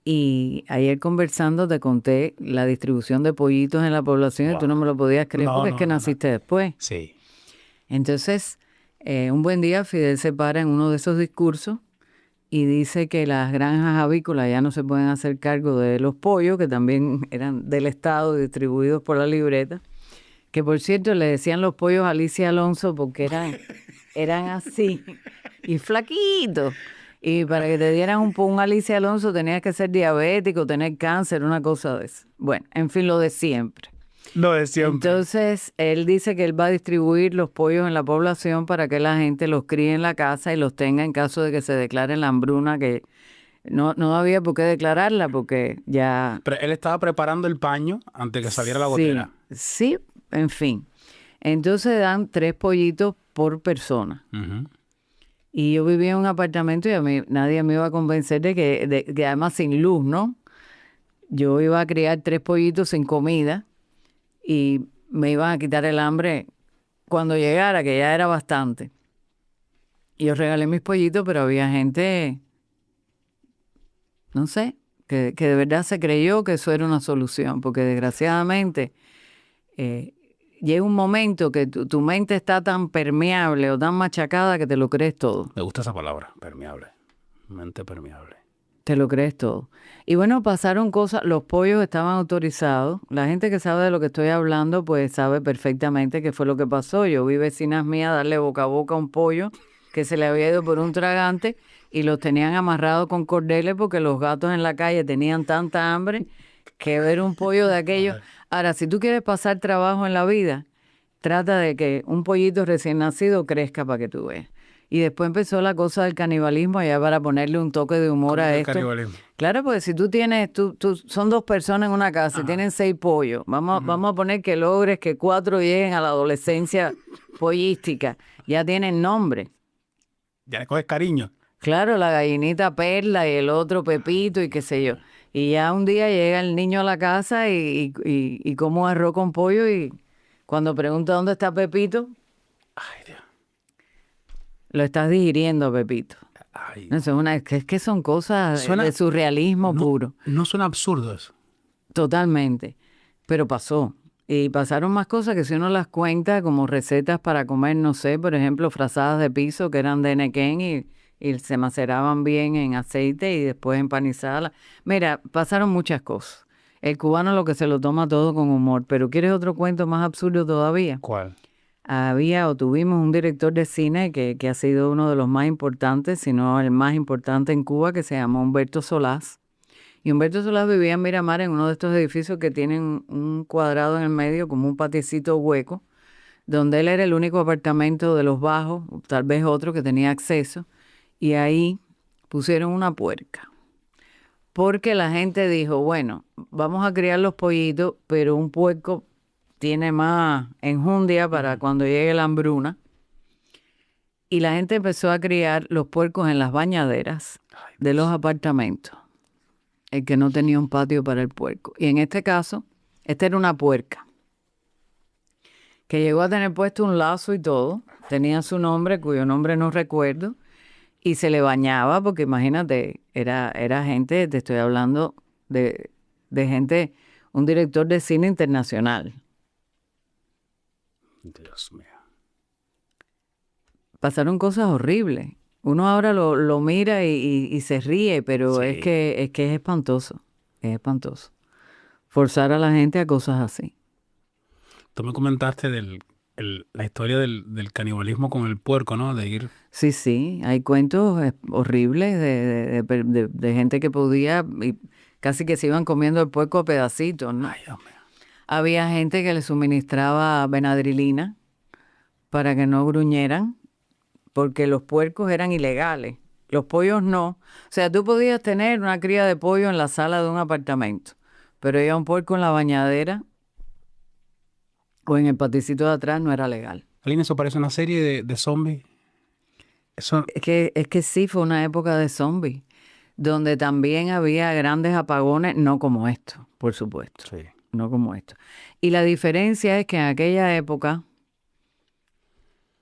Speaker 1: Y ayer conversando te conté la distribución de pollitos en la población y tú no me lo podías creer porque es que naciste después.
Speaker 4: Sí.
Speaker 1: Entonces, un buen día Fidel se para en uno de esos discursos y dice que las granjas avícolas ya no se pueden hacer cargo de los pollos, que también eran del Estado, distribuidos por la libreta, que por cierto le decían los pollos a Alicia Alonso porque eran así y flaquitos. Y para que te dieran un Alicia Alonso tenías que ser diabético, tener cáncer, una cosa de eso. Bueno, en fin, lo de siempre.
Speaker 4: Lo de siempre.
Speaker 1: Entonces, él dice que él va a distribuir los pollos en la población para que la gente los críe en la casa y los tenga en caso de que se declare la hambruna, que no había por qué declararla porque ya...
Speaker 4: Pero él estaba preparando el paño antes de que saliera la gotera.
Speaker 1: Sí, en fin. Entonces dan 3 pollitos por persona. Y yo vivía en un apartamento y a mí nadie me iba a convencer de que además sin luz, ¿no? Yo iba a criar 3 pollitos sin comida y me iban a quitar el hambre cuando llegara, que ya era bastante. Y yo regalé mis pollitos, pero había gente, no sé, que de verdad se creyó que eso era una solución, porque desgraciadamente llega un momento que tu mente está tan permeable o tan machacada que te lo crees todo.
Speaker 4: Me gusta esa palabra, permeable. Mente permeable.
Speaker 1: Te lo crees todo. Y bueno, pasaron cosas, los pollos estaban autorizados. La gente que sabe de lo que estoy hablando, pues sabe perfectamente qué fue lo que pasó. Yo vi vecinas mías darle boca a boca a un pollo que se le había ido por un tragante y los tenían amarrados con cordeles porque los gatos en la calle tenían tanta hambre que ver un pollo de aquello. Ahora, si tú quieres pasar trabajo en la vida, trata de que un pollito recién nacido crezca para que tú veas. Y después empezó la cosa del canibalismo, ya para ponerle un toque de humor a esto. Canibalismo? Claro, porque si tú tienes, son 2 personas en una casa y tienen 6 pollos, vamos a poner que logres que 4 lleguen a la adolescencia pollística, ya tienen nombre.
Speaker 4: Ya le coges cariño.
Speaker 1: Claro, la gallinita Perla y el otro Pepito y qué sé yo. Y ya un día llega el niño a la casa y como arroz con pollo y cuando pregunta dónde está Pepito,
Speaker 4: ay, Dios,
Speaker 1: lo estás digiriendo, Pepito.
Speaker 4: ay,
Speaker 1: No, es que son cosas de surrealismo puro.
Speaker 4: No suena absurdo eso.
Speaker 1: Totalmente. Pero pasó. Y pasaron más cosas que si uno las cuenta como recetas para comer, no sé, por ejemplo, frazadas de piso que eran de Nequén y se maceraban bien en aceite y después empanizadas. Mira, pasaron muchas cosas. El cubano lo que se lo toma todo con humor. Pero ¿quieres otro cuento más absurdo todavía?
Speaker 4: ¿Cuál?
Speaker 1: Tuvimos un director de cine que ha sido uno de los más importantes, si no el más importante en Cuba, que se llama Humberto Solás. Y Humberto Solás vivía en Miramar, en uno de estos edificios que tienen un cuadrado en el medio, como un patiecito hueco, donde él era el único apartamento de los bajos, tal vez otro que tenía acceso, y ahí pusieron una puerca. Porque la gente dijo, bueno, vamos a criar los pollitos, pero un puerco tiene más enjundia para cuando llegue la hambruna. Y la gente empezó a criar los puercos en las bañaderas de los apartamentos. El que no tenía un patio para el puerco. Y en este caso, esta era una puerca que llegó a tener puesto un lazo y todo. Tenía su nombre, cuyo nombre no recuerdo. Y se le bañaba, porque imagínate, era gente, te estoy hablando de gente un director de cine internacional.
Speaker 4: Dios mío.
Speaker 1: Pasaron cosas horribles. Uno ahora lo mira y se ríe, pero
Speaker 4: Sí.
Speaker 1: es que es espantoso. Es espantoso. Forzar a la gente a cosas así.
Speaker 4: Tú me comentaste la historia del canibalismo con el puerco, ¿no? De ir...
Speaker 1: Sí, sí, hay cuentos horribles de gente que podía y casi que se iban comiendo el puerco a pedacitos, ¿no?
Speaker 4: Ay, Dios mío.
Speaker 1: Había gente que le suministraba Benadrylina para que no gruñeran, porque los puercos eran ilegales, los pollos no. O sea, tú podías tener una cría de pollo en la sala de un apartamento, pero ya un puerco en la bañadera o en el paticito de atrás no era legal.
Speaker 4: Aline, eso parece una serie de zombies. Eso...
Speaker 1: Es que sí, fue una época de zombies, donde también había grandes apagones, no como esto, por supuesto,
Speaker 4: Sí.
Speaker 1: no como esto. Y la diferencia es que en aquella época,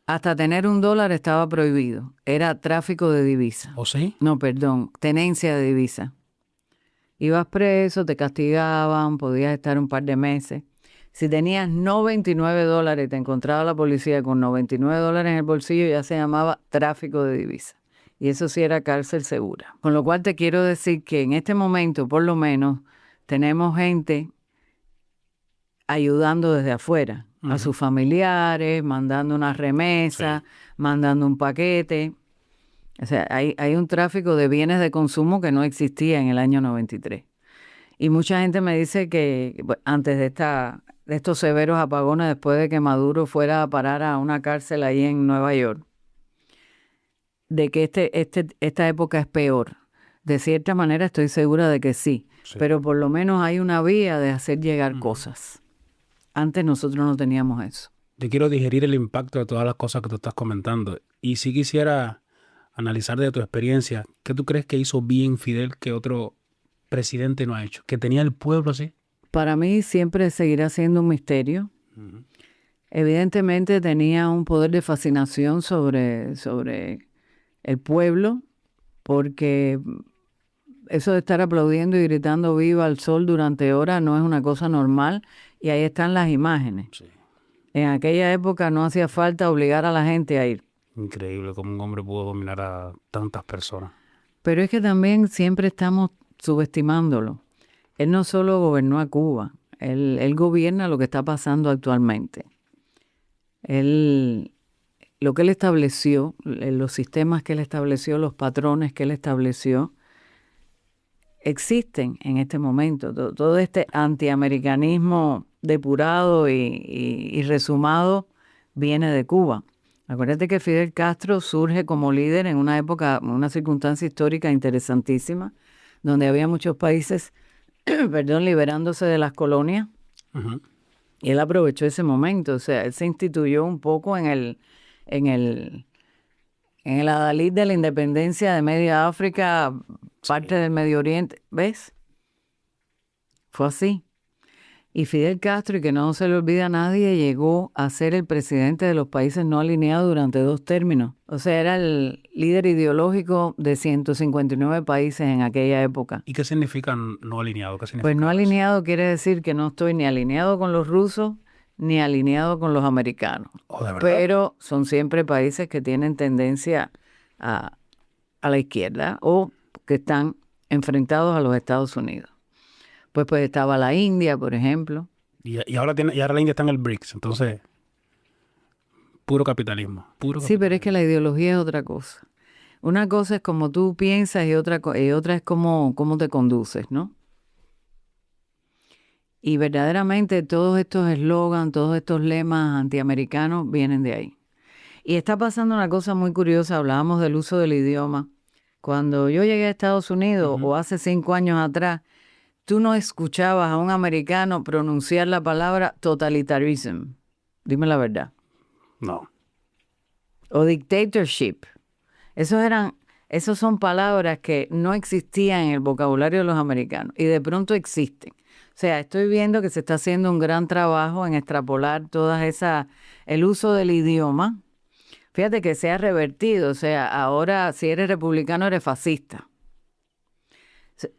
Speaker 1: hasta tener $1 estaba prohibido. Era tráfico de divisas.
Speaker 4: ¿O sí?
Speaker 1: No, perdón, tenencia de divisas. Ibas preso, te castigaban, podías estar un par de meses. Si tenías no $29 y te encontraba la policía con $99 en el bolsillo, ya se llamaba tráfico de divisas. Y eso sí era cárcel segura. Con lo cual te quiero decir que en este momento, por lo menos, tenemos gente ayudando desde afuera, a sus familiares, mandando una remesa, mandando un paquete. O sea, hay un tráfico de bienes de consumo que no existía en el año 93. Y mucha gente me dice que antes de estos severos apagones, después de que Maduro fuera a parar a una cárcel ahí en Nueva York, de que esta época es peor. De cierta manera estoy segura de que sí, pero por lo menos hay una vía de hacer llegar cosas. Antes nosotros no teníamos eso.
Speaker 4: Yo quiero digerir el impacto de todas las cosas que tú estás comentando. Y si quisiera analizar de tu experiencia, ¿qué tú crees que hizo bien Fidel que otro presidente no ha hecho? ¿Que tenía el pueblo así?
Speaker 1: Para mí siempre seguirá siendo un misterio. Evidentemente tenía un poder de fascinación sobre el pueblo, porque eso de estar aplaudiendo y gritando viva al sol durante horas no es una cosa normal, y ahí están las imágenes.
Speaker 4: Sí.
Speaker 1: En aquella época no hacía falta obligar a la gente a ir.
Speaker 4: Increíble cómo un hombre pudo dominar a tantas personas.
Speaker 1: Pero es que también siempre estamos subestimándolo. Él no solo gobernó a Cuba, él gobierna lo que está pasando actualmente. Lo que él estableció, los sistemas que él estableció, los patrones que él estableció, existen en este momento. Todo este antiamericanismo depurado y resumado viene de Cuba. Acuérdate que Fidel Castro surge como líder en una época, una circunstancia histórica interesantísima, donde había muchos países, liberándose de las colonias. Y él aprovechó ese momento. O sea, él se instituyó un poco en el adalid de la independencia de Media África, parte del Medio Oriente. ¿Ves? Fue así. Y Fidel Castro, y que no se le olvida a nadie, llegó a ser el presidente de los países no alineados durante 2 términos. O sea, era el líder ideológico de 159 países en aquella época.
Speaker 4: ¿Y qué significa no alineado? ¿Qué significa
Speaker 1: Pues no
Speaker 4: eso?
Speaker 1: alineado quiere decir que no estoy ni alineado con los rusos ni alineado con los americanos.
Speaker 4: Oh, ¿de verdad?
Speaker 1: Pero son siempre países que tienen tendencia a la izquierda o que están enfrentados a los Estados Unidos. Pues estaba la India, por ejemplo.
Speaker 4: Y ahora la India está en el BRICS, entonces puro capitalismo.
Speaker 1: Sí, pero es que la ideología es otra cosa. Una cosa es como tú piensas y otra es cómo te conduces, ¿no? Y verdaderamente todos estos eslogans, todos estos lemas antiamericanos vienen de ahí. Y está pasando una cosa muy curiosa, hablábamos del uso del idioma. Cuando yo llegué a Estados Unidos, o hace 5 años atrás, tú no escuchabas a un americano pronunciar la palabra totalitarism. Dime la verdad.
Speaker 4: No.
Speaker 1: O dictatorship. Esos son palabras que no existían en el vocabulario de los americanos y de pronto existen. O sea, estoy viendo que se está haciendo un gran trabajo en extrapolar el uso del idioma. Fíjate que se ha revertido. O sea, ahora si eres republicano eres fascista.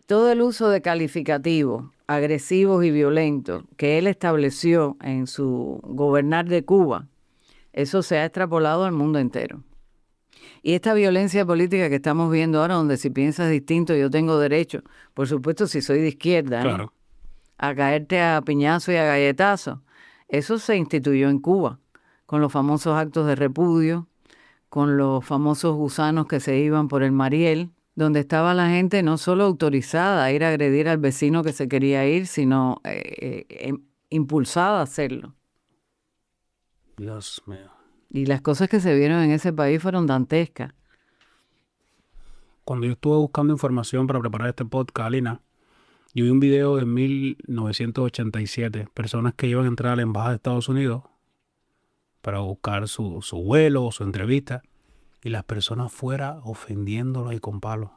Speaker 1: Todo el uso de calificativos agresivos y violentos que él estableció en su gobernar de Cuba, eso se ha extrapolado al mundo entero. Y esta violencia política que estamos viendo ahora, donde si piensas distinto yo tengo derecho, por supuesto si soy de izquierda,
Speaker 4: Claro.
Speaker 1: a caerte a piñazo y a galletazo, eso se instituyó en Cuba, con los famosos actos de repudio, con los famosos gusanos que se iban por el Mariel, donde estaba la gente no solo autorizada a ir a agredir al vecino que se quería ir, sino impulsada a hacerlo.
Speaker 4: Dios mío.
Speaker 1: Y las cosas que se vieron en ese país fueron dantescas.
Speaker 4: Cuando yo estuve buscando información para preparar este podcast, Alina, yo vi un video de 1987, personas que iban a entrar a la embajada de Estados Unidos para buscar su vuelo o su entrevista, y las personas fuera ofendiéndolos y con palos.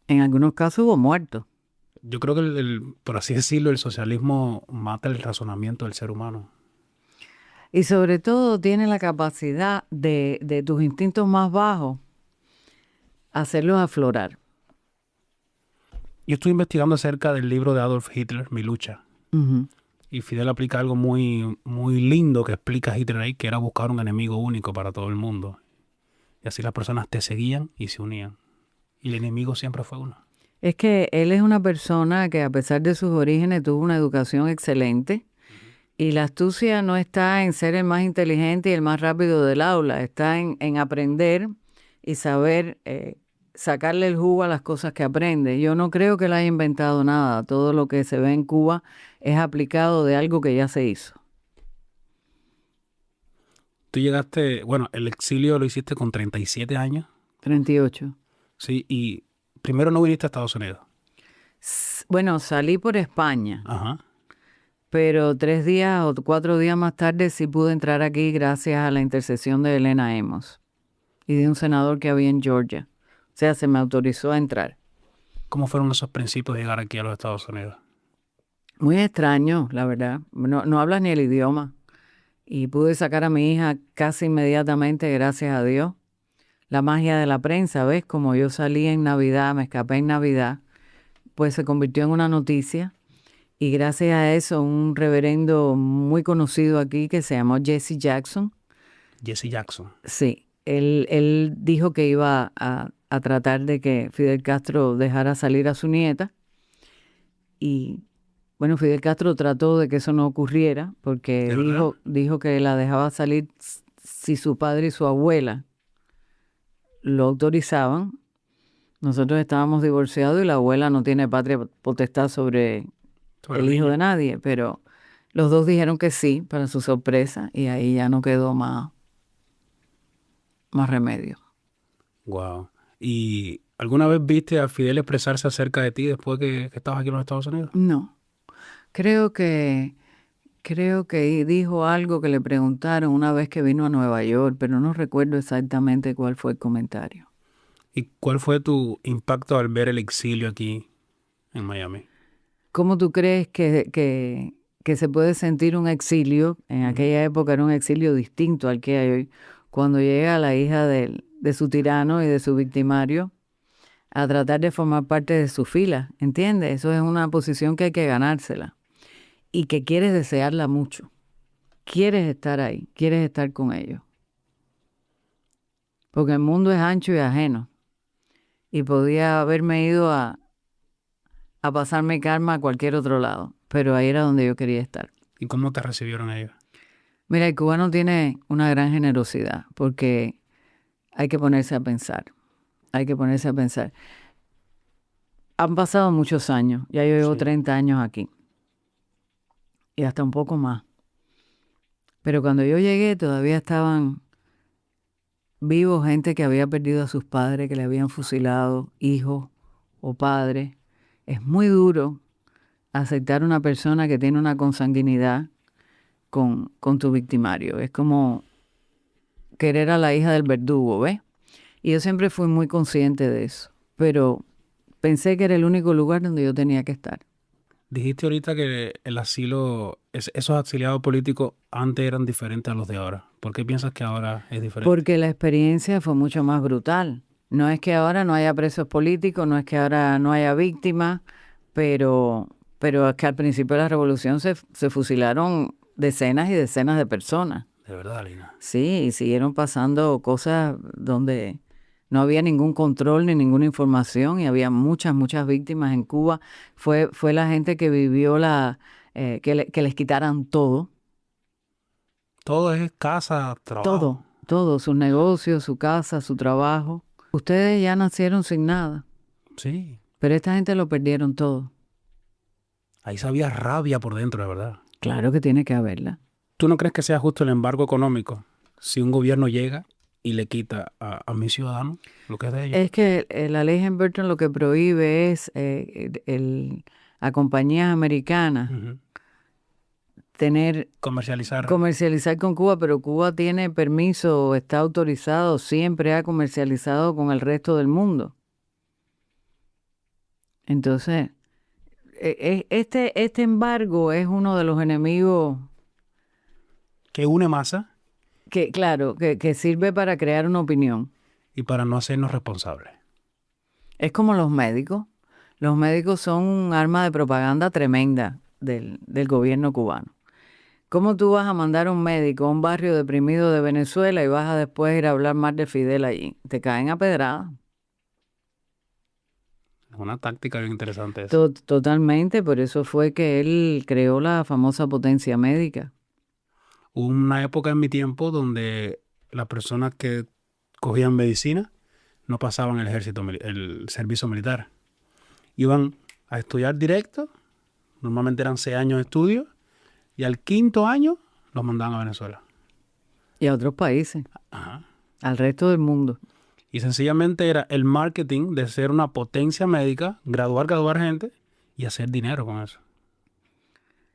Speaker 1: En algunos casos hubo muertos.
Speaker 4: Yo creo que, por así decirlo, el socialismo mata el razonamiento del ser humano.
Speaker 1: Y sobre todo tiene la capacidad de tus instintos más bajos hacerlos aflorar.
Speaker 4: Yo estoy investigando acerca del libro de Adolf Hitler, Mi lucha.
Speaker 1: Uh-huh.
Speaker 4: Y Fidel aplica algo muy, muy lindo que explica Hitler ahí, que era buscar un enemigo único para todo el mundo. Y así las personas te seguían y se unían. Y el enemigo siempre fue uno.
Speaker 1: Es que él es una persona que a pesar de sus orígenes tuvo una educación excelente. Y la astucia no está en ser el más inteligente y el más rápido del aula, está en aprender y saber sacarle el jugo a las cosas que aprende. Yo no creo que él haya inventado nada. Todo lo que se ve en Cuba es aplicado de algo que ya se hizo.
Speaker 4: Tú llegaste, bueno, el exilio lo hiciste con 37 años.
Speaker 1: 38.
Speaker 4: Sí, y primero no viniste a Estados Unidos.
Speaker 1: Bueno, salí por España.
Speaker 4: Ajá.
Speaker 1: Pero 3 días o 4 días más tarde sí pude entrar aquí gracias a la intercesión de Elena Amos y de un senador que había en Georgia. O sea, se me autorizó a entrar.
Speaker 4: ¿Cómo fueron esos principios de llegar aquí a los Estados Unidos?
Speaker 1: Muy extraño, la verdad. No hablas ni el idioma. Y pude sacar a mi hija casi inmediatamente, gracias a Dios. La magia de la prensa, ¿ves? Como yo salí en Navidad, me escapé en Navidad, pues se convirtió en una noticia. Y gracias a eso, un reverendo muy conocido aquí que se llamó Jesse Jackson.
Speaker 4: Jesse Jackson.
Speaker 1: Sí, él dijo que iba a tratar de que Fidel Castro dejara salir a su nieta. Y bueno, Fidel Castro trató de que eso no ocurriera porque dijo que la dejaba salir si su padre y su abuela lo autorizaban. Nosotros estábamos divorciados y la abuela no tiene patria potestad sobre el hijo de nadie, pero los dos dijeron que sí, para su sorpresa, y ahí ya no quedó más remedio.
Speaker 4: Wow. ¿Y alguna vez viste a Fidel expresarse acerca de ti después que estabas aquí en los Estados Unidos?
Speaker 1: No. Creo que dijo algo que le preguntaron una vez que vino a Nueva York, pero no recuerdo exactamente cuál fue el comentario.
Speaker 4: ¿Y cuál fue tu impacto al ver el exilio aquí en Miami?
Speaker 1: ¿Cómo tú crees que se puede sentir un exilio? En aquella época era un exilio distinto al que hay hoy. Cuando llega la hija de su tirano y de su victimario a tratar de formar parte de su fila, ¿entiendes? Eso es una posición que hay que ganársela y que quieres desearla mucho. Quieres estar ahí, quieres estar con ellos. Porque el mundo es ancho y ajeno. Y podía haberme ido a pasarme karma a cualquier otro lado, pero ahí era donde yo quería estar.
Speaker 4: ¿Y cómo te recibieron ellos?
Speaker 1: Mira, el cubano tiene una gran generosidad porque hay que ponerse a pensar. Hay que ponerse a pensar. Han pasado muchos años, ya yo llevo 30 años aquí y hasta un poco más. Pero cuando yo llegué todavía estaban vivos gente que había perdido a sus padres, que le habían fusilado, hijos o padres. Es muy duro aceptar una persona que tiene una consanguinidad con tu victimario. Es como querer a la hija del verdugo, ¿ves? Y yo siempre fui muy consciente de eso, pero pensé que era el único lugar donde yo tenía que estar.
Speaker 4: Dijiste ahorita que el asilo, esos exiliados políticos antes eran diferentes a los de ahora. ¿Por qué piensas que ahora es diferente?
Speaker 1: Porque la experiencia fue mucho más brutal. No es que ahora no haya presos políticos, no es que ahora no haya víctimas, pero Pero es que al principio de la revolución se fusilaron decenas y decenas de personas.
Speaker 4: De verdad, Lina.
Speaker 1: Sí, y siguieron pasando cosas donde no había ningún control ni ninguna información y había muchas, muchas víctimas en Cuba. Fue la gente que vivió que les quitaran todo.
Speaker 4: Todo es casa, trabajo.
Speaker 1: Todo, sus negocios, su casa, su trabajo. Ustedes ya nacieron sin nada,
Speaker 4: Sí.
Speaker 1: pero esta gente lo perdieron todo.
Speaker 4: Ahí se había rabia por dentro, de verdad.
Speaker 1: Claro que tiene que haberla.
Speaker 4: ¿Tú no crees que sea justo el embargo económico si un gobierno llega y le quita a mis ciudadanos lo que es de ellos?
Speaker 1: Es que la ley Burton lo que prohíbe es a compañías americanas
Speaker 4: Ujú.
Speaker 1: comercializar
Speaker 4: Comercializar.
Speaker 1: con Cuba, pero Cuba tiene permiso, está autorizado, siempre ha comercializado con el resto del mundo. Entonces, este embargo es uno de los enemigos
Speaker 4: Que une masa
Speaker 1: que, claro, que sirve para crear una opinión.
Speaker 4: y para no hacernos responsables.
Speaker 1: Es como los médicos. Los médicos son un arma de propaganda tremenda del gobierno cubano. ¿Cómo tú vas a mandar a un médico a un barrio deprimido de Venezuela y vas a después ir a hablar más de Fidel allí? Te caen a pedradas.
Speaker 4: Es una táctica bien interesante esa.
Speaker 1: Totalmente, por eso fue que él creó la famosa potencia médica.
Speaker 4: Hubo una época en mi tiempo donde las personas que cogían medicina no pasaban el el servicio militar. Iban a estudiar directo, normalmente eran 6 años de estudio, y al 5.º año los mandaban a Venezuela.
Speaker 1: Y a otros países,
Speaker 4: Ajá.
Speaker 1: al resto del mundo.
Speaker 4: Y sencillamente era el marketing de ser una potencia médica, graduar gente y hacer dinero con eso.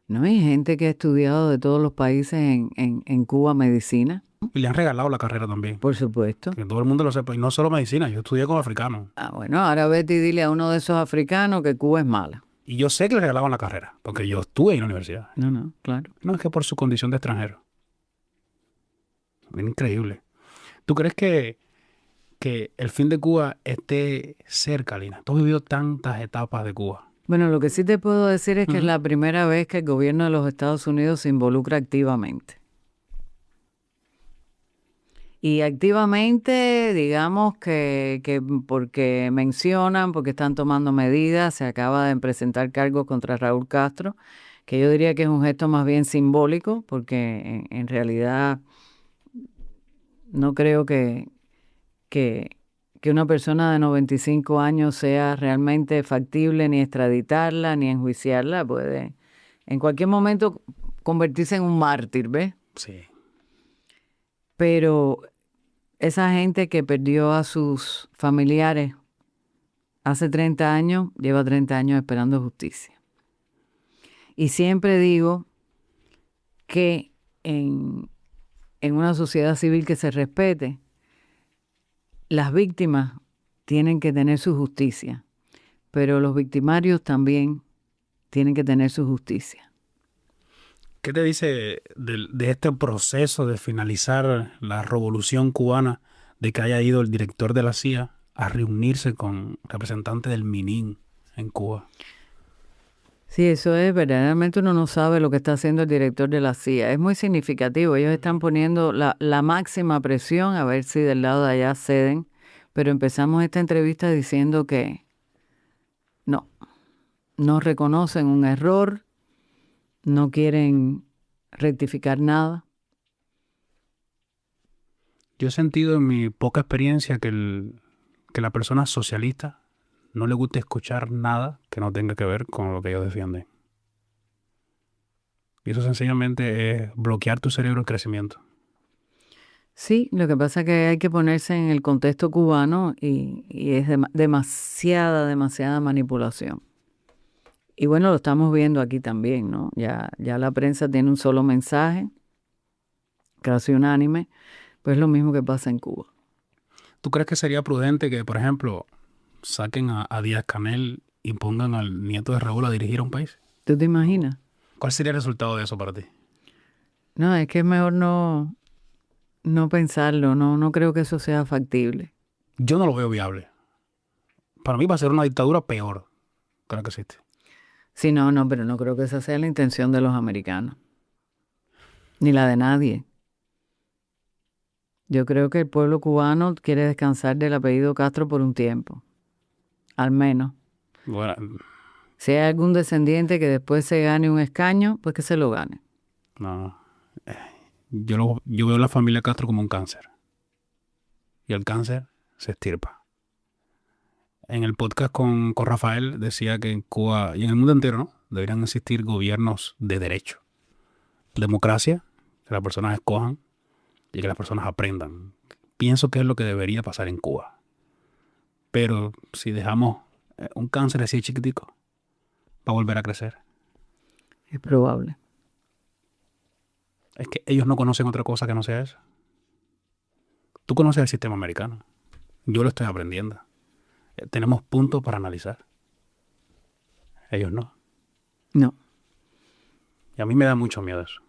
Speaker 1: ¿No? Hay gente que ha estudiado de todos los países en Cuba medicina,
Speaker 4: Y le han regalado la carrera también.
Speaker 1: por supuesto.
Speaker 4: Que todo el mundo lo sepa. Y no solo medicina, yo estudié con africanos.
Speaker 1: Bueno, ahora vete y dile a uno de esos africanos que Cuba es mala.
Speaker 4: Y yo sé que le regalaban la carrera, porque yo estuve en la universidad.
Speaker 1: No, claro.
Speaker 4: No, es que por su condición de extranjero. Es increíble. ¿Tú crees que el fin de Cuba esté cerca, Lina? Tú has vivido tantas etapas de Cuba.
Speaker 1: Bueno, lo que sí te puedo decir es que es la primera vez que el gobierno de los Estados Unidos se involucra activamente. Y activamente, digamos que porque mencionan, porque están tomando medidas, se acaba de presentar cargos contra Raúl Castro, que yo diría que es un gesto más bien simbólico, porque en realidad no creo que una persona de 95 años sea realmente factible ni extraditarla ni enjuiciarla. Puede en cualquier momento convertirse en un mártir, ¿ves?
Speaker 4: Sí.
Speaker 1: Pero esa gente que perdió a sus familiares hace 30 años, lleva 30 años esperando justicia. Y siempre digo que en una sociedad civil que se respete, las víctimas tienen que tener su justicia, pero los victimarios también tienen que tener su justicia.
Speaker 4: ¿Qué te dice de este proceso de finalizar la revolución cubana, de que haya ido el director de la CIA a reunirse con representantes del MININ en Cuba?
Speaker 1: Sí, eso es, verdaderamente uno no sabe lo que está haciendo el director de la CIA. Es muy significativo, ellos están poniendo la máxima presión a ver si del lado de allá ceden, pero empezamos esta entrevista diciendo que no reconocen un error, no quieren rectificar nada.
Speaker 4: Yo he sentido en mi poca experiencia que la persona socialista no le gusta escuchar nada que no tenga que ver con lo que ellos defienden. Y eso sencillamente es bloquear tu cerebro el crecimiento.
Speaker 1: Sí, lo que pasa es que hay que ponerse en el contexto cubano y es demasiada manipulación. Y bueno, lo estamos viendo aquí también, ¿no? Ya la prensa tiene un solo mensaje, casi unánime, pues es lo mismo que pasa en Cuba.
Speaker 4: ¿Tú crees que sería prudente que, por ejemplo, saquen a Díaz-Canel y pongan al nieto de Raúl a dirigir un país?
Speaker 1: ¿Tú te imaginas?
Speaker 4: ¿Cuál sería el resultado de eso para ti?
Speaker 1: No, es que es mejor no pensarlo, no creo que eso sea factible.
Speaker 4: Yo no lo veo viable. Para mí va a ser una dictadura peor que la que existe.
Speaker 1: Sí, no, pero no creo que esa sea la intención de los americanos, ni la de nadie. Yo creo que el pueblo cubano quiere descansar del apellido Castro por un tiempo, al menos.
Speaker 4: Bueno,
Speaker 1: Si hay algún descendiente que después se gane un escaño, pues que se lo gane.
Speaker 4: no. Yo veo a la familia Castro como un cáncer. Y el cáncer se extirpa. En el podcast con Rafael decía que en Cuba y en el mundo entero, ¿no?, deberían existir gobiernos de derecho. Democracia, que las personas escojan y que las personas aprendan. Pienso que es lo que debería pasar en Cuba. Pero si dejamos un cáncer así chiquitico, va a volver a crecer.
Speaker 1: Es probable.
Speaker 4: Es que ellos no conocen otra cosa que no sea eso. Tú conoces el sistema americano. Yo lo estoy aprendiendo. Tenemos puntos para analizar. Ellos no.
Speaker 1: No.
Speaker 4: Y a mí me da mucho miedo eso.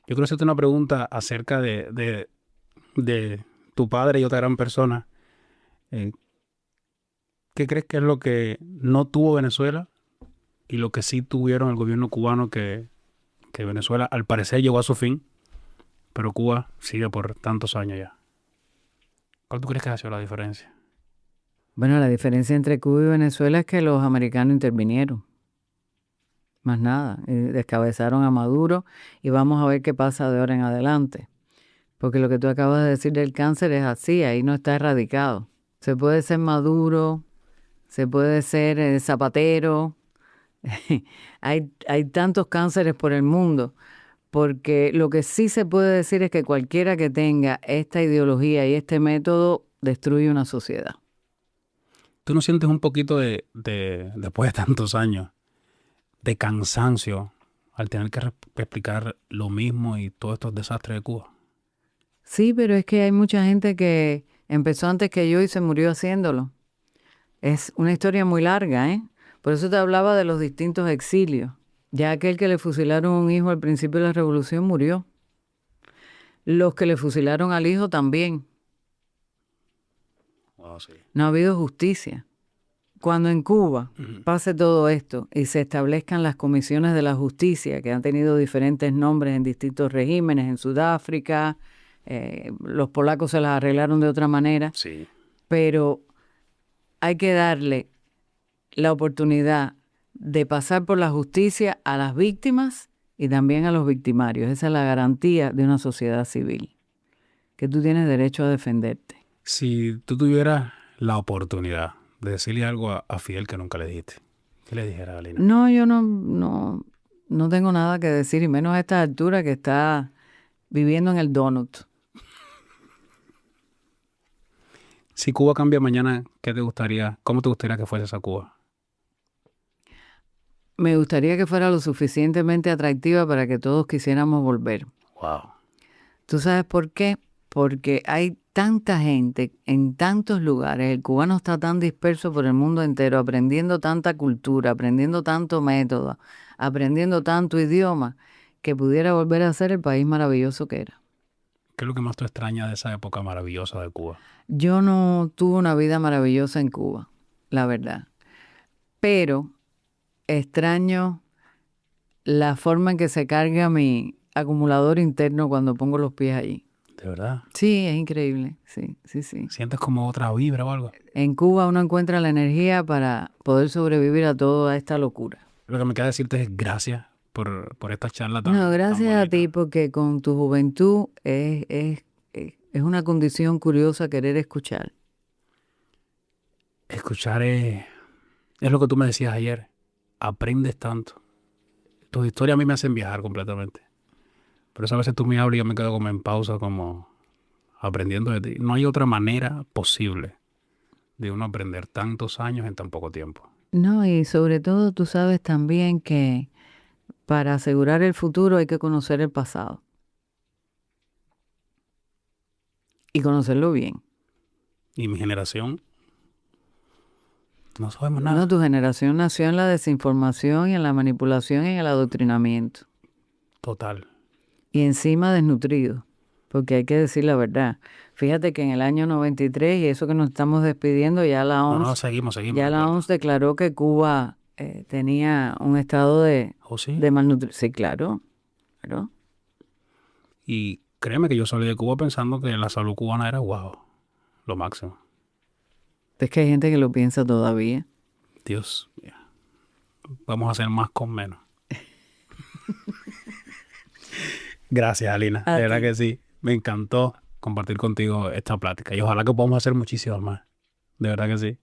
Speaker 4: Yo quiero hacerte una pregunta acerca de tu padre y otra gran persona. ¿Qué crees que es lo que no tuvo Venezuela y lo que sí tuvieron el gobierno cubano que Venezuela al parecer llegó a su fin, pero Cuba sigue por tantos años ya? ¿Cuál tú crees que ha sido la diferencia?
Speaker 1: Bueno, la diferencia entre Cuba y Venezuela es que los americanos intervinieron. Más nada. Descabezaron a Maduro y vamos a ver qué pasa de ahora en adelante. Porque lo que tú acabas de decir del cáncer es así, ahí no está erradicado. Se puede ser Maduro, se puede ser Zapatero. Hay tantos cánceres por el mundo. Porque lo que sí se puede decir es que cualquiera que tenga esta ideología y este método destruye una sociedad.
Speaker 4: ¿Tú no sientes un poquito después de tantos años, de cansancio al tener que explicar lo mismo y todos estos desastres de Cuba?
Speaker 1: Sí, pero es que hay mucha gente que empezó antes que yo y se murió haciéndolo. Es una historia muy larga, ¿eh? Por eso te hablaba de los distintos exilios. Ya aquel que le fusilaron un hijo al principio de la revolución murió. Los que le fusilaron al hijo también.
Speaker 4: Oh, sí.
Speaker 1: No ha habido justicia. Cuando en Cuba pase todo esto y se establezcan las comisiones de la justicia, que han tenido diferentes nombres en distintos regímenes, en Sudáfrica, los polacos se las arreglaron de otra manera,
Speaker 4: Sí.
Speaker 1: pero hay que darle la oportunidad de pasar por la justicia a las víctimas y también a los victimarios. Esa es la garantía de una sociedad civil, que tú tienes derecho a defenderte.
Speaker 4: Si tú tuvieras la oportunidad de decirle algo a Fidel que nunca le dijiste, ¿qué le dijera a Alina?
Speaker 1: No, yo no tengo nada que decir, y menos a esta altura que está viviendo en el donut.
Speaker 4: Si Cuba cambia mañana, ¿qué te gustaría? ¿Cómo te gustaría que fuese esa Cuba?
Speaker 1: Me gustaría que fuera lo suficientemente atractiva para que todos quisiéramos volver.
Speaker 4: Wow.
Speaker 1: ¿Tú sabes por qué? Porque hay tanta gente en tantos lugares. El cubano está tan disperso por el mundo entero, aprendiendo tanta cultura, aprendiendo tanto método, aprendiendo tanto idioma, que pudiera volver a ser el país maravilloso que era.
Speaker 4: ¿Qué es lo que más tú extrañas de esa época maravillosa de Cuba?
Speaker 1: Yo no tuve una vida maravillosa en Cuba, la verdad. Pero extraño la forma en que se carga mi acumulador interno cuando pongo los pies allí.
Speaker 4: ¿De verdad?
Speaker 1: Sí, es increíble. Sí.
Speaker 4: ¿Sientes como otra vibra o algo?
Speaker 1: En Cuba uno encuentra la energía para poder sobrevivir a toda esta locura.
Speaker 4: Lo que me queda decirte es gracias por esta charla tan
Speaker 1: No, gracias a
Speaker 4: bonita.
Speaker 1: ti, porque con tu juventud es una condición curiosa querer escuchar.
Speaker 4: Escuchar es lo que tú me decías ayer. Aprendes tanto. Tus historias a mí me hacen viajar completamente. Por eso a veces tú me hablas y yo me quedo como en pausa, como aprendiendo de ti. No hay otra manera posible de uno aprender tantos años en tan poco tiempo.
Speaker 1: No, y sobre todo tú sabes también que para asegurar el futuro hay que conocer el pasado. Y conocerlo bien.
Speaker 4: Y mi generación, no sabemos nada.
Speaker 1: No, tu generación nació en la desinformación y en la manipulación y en el adoctrinamiento.
Speaker 4: Total.
Speaker 1: Y encima desnutrido, porque hay que decir la verdad. Fíjate que en el año 93, y eso que nos estamos despidiendo, ya la OMS,
Speaker 4: No, seguimos.
Speaker 1: ya la OMS declaró que Cuba tenía un estado de
Speaker 4: ¿Oh, sí?
Speaker 1: malnutrición. Sí, claro.
Speaker 4: Y créeme que yo salí de Cuba pensando que la salud cubana era wow, lo máximo.
Speaker 1: Es que hay gente que lo piensa todavía.
Speaker 4: Dios mío. Vamos a hacer más con menos. Gracias, Alina.
Speaker 1: A
Speaker 4: De verdad
Speaker 1: ti.
Speaker 4: que sí. Me encantó compartir contigo esta plática. Y ojalá que podamos hacer muchísimas más. De verdad que sí.